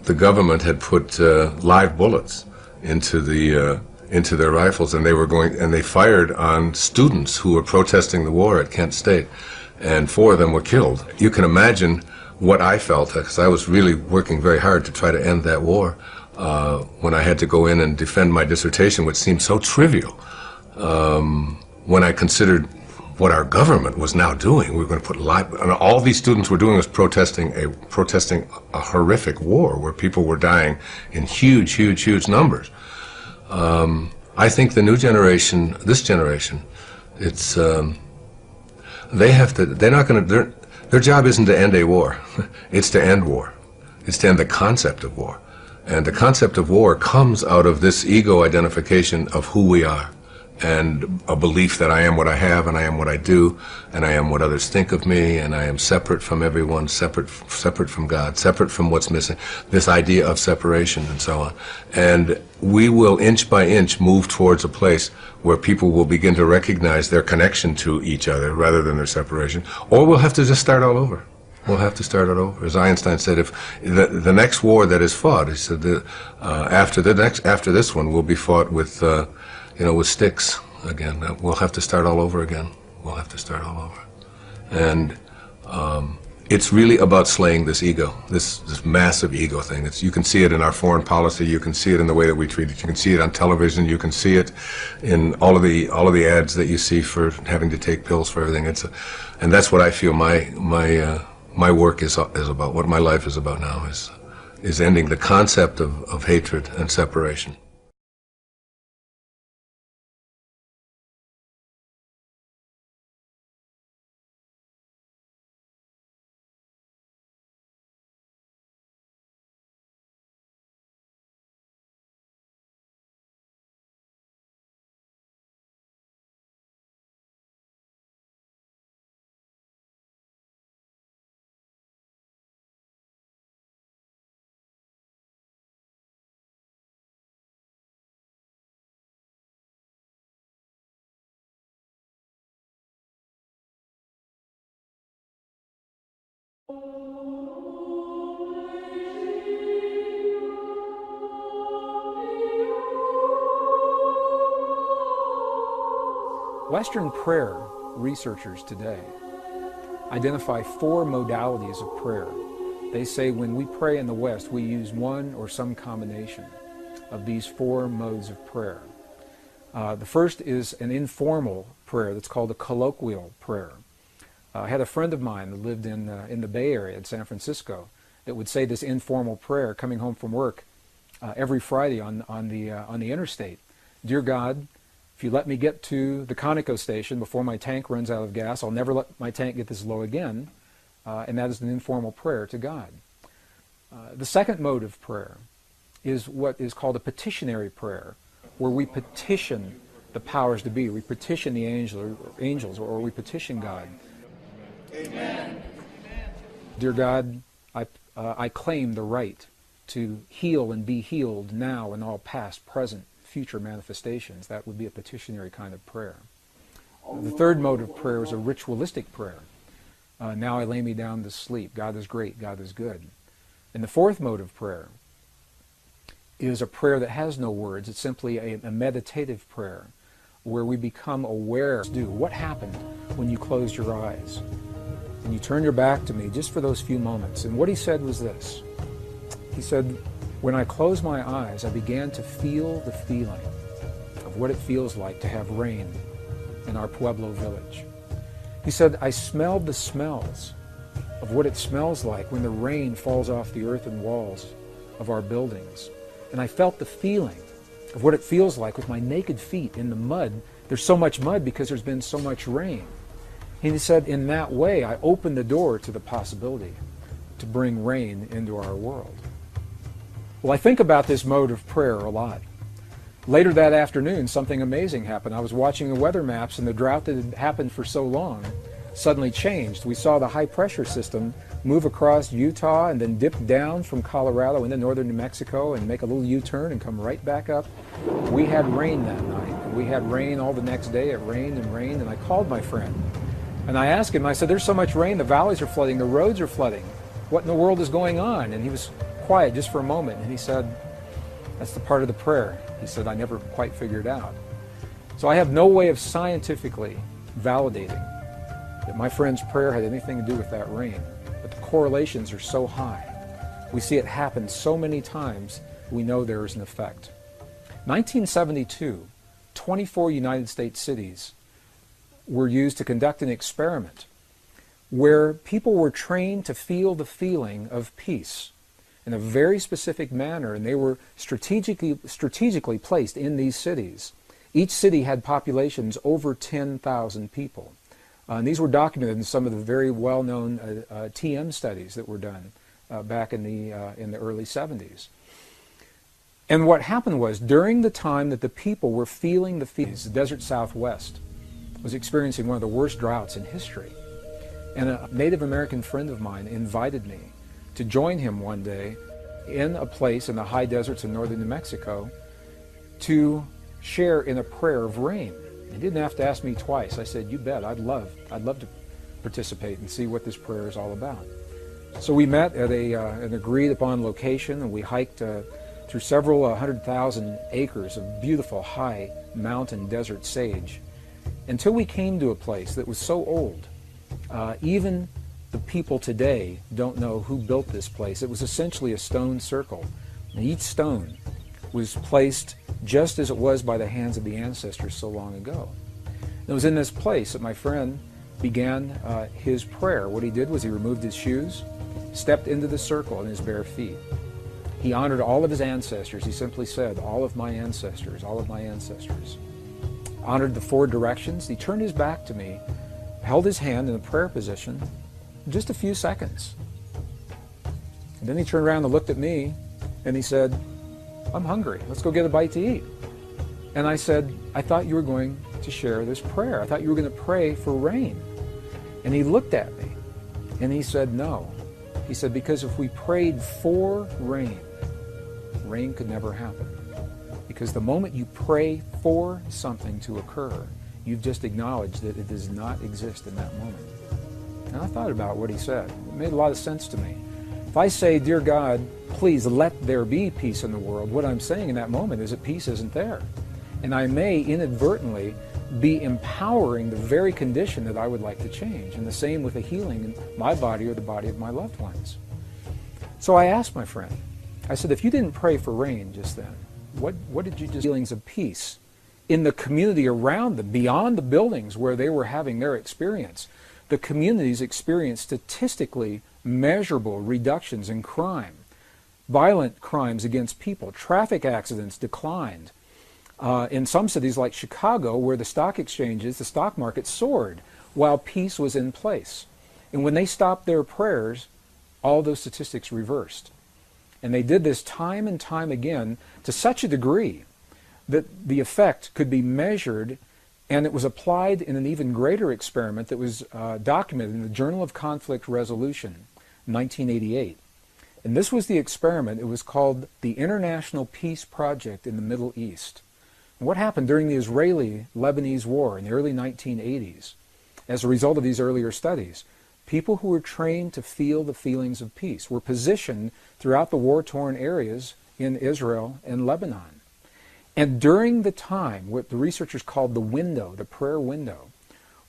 the government had put live bullets into their rifles, and they fired on students who were protesting the war at Kent State. And 4 of them were killed. You can imagine what I felt, because I was really working very hard to try to end that war, when I had to go in and defend my dissertation, which seemed so trivial. When I considered what our government was now doing, we were going to put and all these students were doing was protesting a horrific war where people were dying in huge numbers. I think the new generation, this generation, it's their job isn't to end a war. It's to end war. It's to end the concept of war. And the concept of war comes out of this ego identification of who we are, and a belief that I am what I have, and I am what I do, and I am what others think of me, and I am separate from everyone, separate from God, separate from what's missing, this idea of separation and so on. And we will inch by inch move towards a place where people will begin to recognize their connection to each other rather than their separation, or we'll have to just start all over. We'll have to start it over. As Einstein said, if the next war that is fought, he said, after this one will be fought with with sticks again. We'll have to start all over again. We'll have to start all over. And it's really about slaying this ego, this massive ego thing. You can see it in our foreign policy. You can see it in the way that we treat it. You can see it on television. You can see it in all of the ads that you see for having to take pills for everything. And that's what I feel my work is about. What my life is about now is ending the concept of hatred and separation. Western prayer researchers today identify 4 modalities of prayer. They say when we pray in the West, we use one or some combination of these 4 modes of prayer. The first is an informal prayer that's called a colloquial prayer. I had a friend of mine that lived in the Bay Area in San Francisco that would say this informal prayer coming home from work every Friday on the interstate. Dear God, if you let me get to the Conoco station before my tank runs out of gas, I'll never let my tank get this low again. And that is an informal prayer to God. The second mode of prayer is what is called a petitionary prayer, where we petition the powers to be. We petition the angels, or we petition God. Amen. Dear God, I claim the right to heal and be healed now in all past, present, future manifestations. That would be a petitionary kind of prayer. The third mode of prayer is a ritualistic prayer. Now I lay me down to sleep. God is great. God is good. And the fourth mode of prayer is a prayer that has no words. It's simply a meditative prayer where we become aware. What happened when you closed your eyes and you turned your back to me just for those few moments? And what he said was this. He said, when I closed my eyes, I began to feel the feeling of what it feels like to have rain in our Pueblo village. He said, I smelled the smells of what it smells like when the rain falls off the earthen walls of our buildings. And I felt the feeling of what it feels like with my naked feet in the mud. There's so much mud because there's been so much rain. And he said, in that way, I opened the door to the possibility to bring rain into our world. Well, I think about this mode of prayer a lot. Later that afternoon, something amazing happened. I was watching the weather maps, and the drought that had happened for so long suddenly changed. We saw the high-pressure system move across Utah and then dip down from Colorado into northern New Mexico and make a little U-turn and come right back up. We had rain that night. We had rain all the next day. It rained and rained, and I called my friend. And I asked him, I said, there's so much rain, the valleys are flooding, the roads are flooding. What in the world is going on? And he was quiet just for a moment, and he said, that's the part of the prayer. He said, I never quite figured out. So I have no way of scientifically validating that my friend's prayer had anything to do with that rain. But the correlations are so high. We see it happen so many times, we know there is an effect. 1972, 24 United States cities were used to conduct an experiment where people were trained to feel the feeling of peace in a very specific manner, and they were strategically placed in these cities. Each city had populations over 10,000 people. And these were documented in some of the very well-known TM studies that were done back in the early 70s. And what happened was, during the time that the people were feeling the feelings, the desert Southwest was experiencing one of the worst droughts in history. And a Native American friend of mine invited me to join him one day in a place in the high deserts of northern New Mexico to share in a prayer of rain. He didn't have to ask me twice. I said, you bet, I'd love to participate and see what this prayer is all about. So we met at an agreed upon location, and we hiked through several 100,000 acres of beautiful high mountain desert sage until we came to a place that was so old. Even the people today don't know who built this place. It was essentially a stone circle. And each stone was placed just as it was by the hands of the ancestors so long ago. And it was in this place that my friend began his prayer. What he did was he removed his shoes, stepped into the circle in his bare feet. He honored all of his ancestors. He simply said, all of my ancestors, all of my ancestors. Honored the 4 directions. He turned his back to me, held his hand in a prayer position, just a few seconds. And then he turned around and looked at me, and he said, I'm hungry. Let's go get a bite to eat. And I said, I thought you were going to share this prayer. I thought you were going to pray for rain. And he looked at me, and he said, no. He said, because if we prayed for rain, rain could never happen. Because the moment you pray for something to occur, you've just acknowledged that it does not exist in that moment. And I thought about what he said. It made a lot of sense to me. If I say, "Dear God, please let there be peace in the world," what I'm saying in that moment is that peace isn't there. And I may inadvertently be empowering the very condition that I would like to change. And the same with a healing in my body or the body of my loved ones. So I asked my friend, I said, if you didn't pray for rain just then, what did you just feelings of peace in the community around them, beyond the buildings where they were having their experience? The communities experienced statistically measurable reductions in crime, violent crimes against people, traffic accidents declined. In some cities like Chicago, where the stock exchanges, the stock market soared while peace was in place. And when they stopped their prayers, all those statistics reversed. And they did this time and time again to such a degree that the effect could be measured, and it was applied in an even greater experiment that was documented in the Journal of Conflict Resolution, 1988. And this was the experiment. It was called the International Peace Project in the Middle East. And what happened during the Israeli-Lebanese War in the early 1980s, as a result of these earlier studies? People who were trained to feel the feelings of peace were positioned throughout the war-torn areas in Israel and Lebanon. And during the time, what the researchers called the window, the prayer window,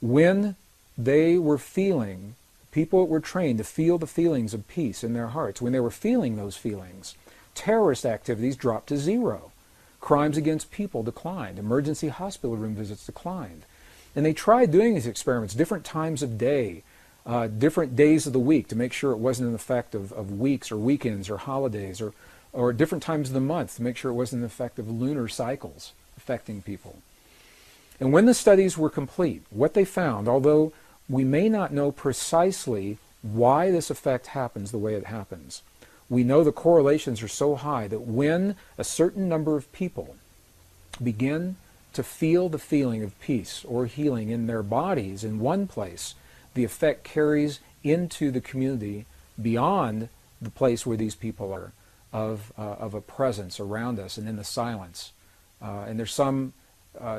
when they were feeling, people were trained to feel the feelings of peace in their hearts, when they were feeling those feelings, terrorist activities dropped to zero. Crimes against people declined. Emergency hospital room visits declined. And they tried doing these experiments different times of day, different days of the week, to make sure it wasn't an effect of weeks or weekends or holidays, or different times of the month to make sure it wasn't an effect of lunar cycles affecting people. And when the studies were complete, what they found, although we may not know precisely why this effect happens the way it happens, we know the correlations are so high that when a certain number of people begin to feel the feeling of peace or healing in their bodies in one place, the effect carries into the community beyond the place where these people are, of a presence around us and in the silence. And there's some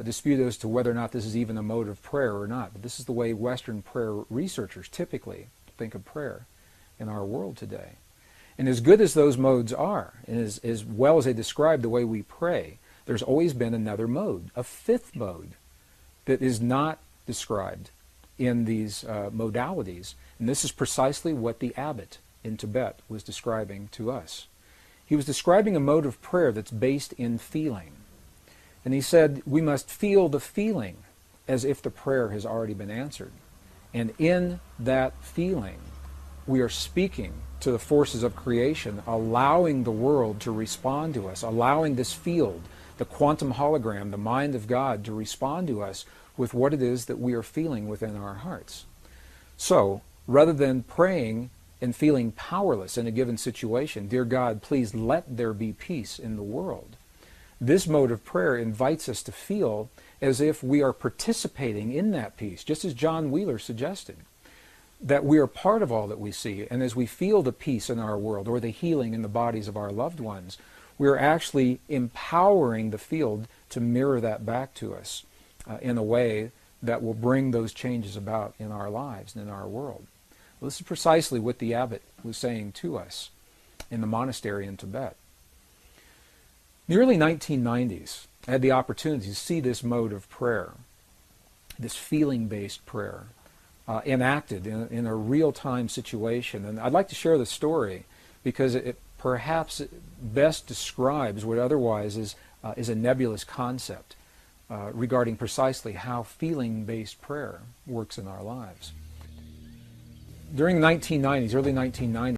dispute as to whether or not this is even a mode of prayer or not, but this is the way Western prayer researchers typically think of prayer in our world today. And as good as those modes are, and as well as they describe the way we pray, there's always been another mode, a fifth mode, that is not described in these modalities. And this is precisely what the abbot in Tibet was describing to us. He was describing a mode of prayer that's based in feeling. And he said, we must feel the feeling as if the prayer has already been answered. And in that feeling, we are speaking to the forces of creation, allowing the world to respond to us, allowing this field, the quantum hologram, the mind of God, to respond to us with what it is that we are feeling within our hearts. So, rather than praying and feeling powerless in a given situation, "Dear God, please let there be peace in the world," this mode of prayer invites us to feel as if we are participating in that peace, just as John Wheeler suggested, that we are part of all that we see. And as we feel the peace in our world or the healing in the bodies of our loved ones, we are actually empowering the field to mirror that back to us in a way that will bring those changes about in our lives and in our world. Well, this is precisely what the abbot was saying to us in the monastery in Tibet. In the early 1990s, I had the opportunity to see this mode of prayer, this feeling-based prayer, enacted in a real-time situation. And I'd like to share the story because it perhaps best describes what otherwise is a nebulous concept regarding precisely how feeling-based prayer works in our lives. During the 1990s, early 1990s,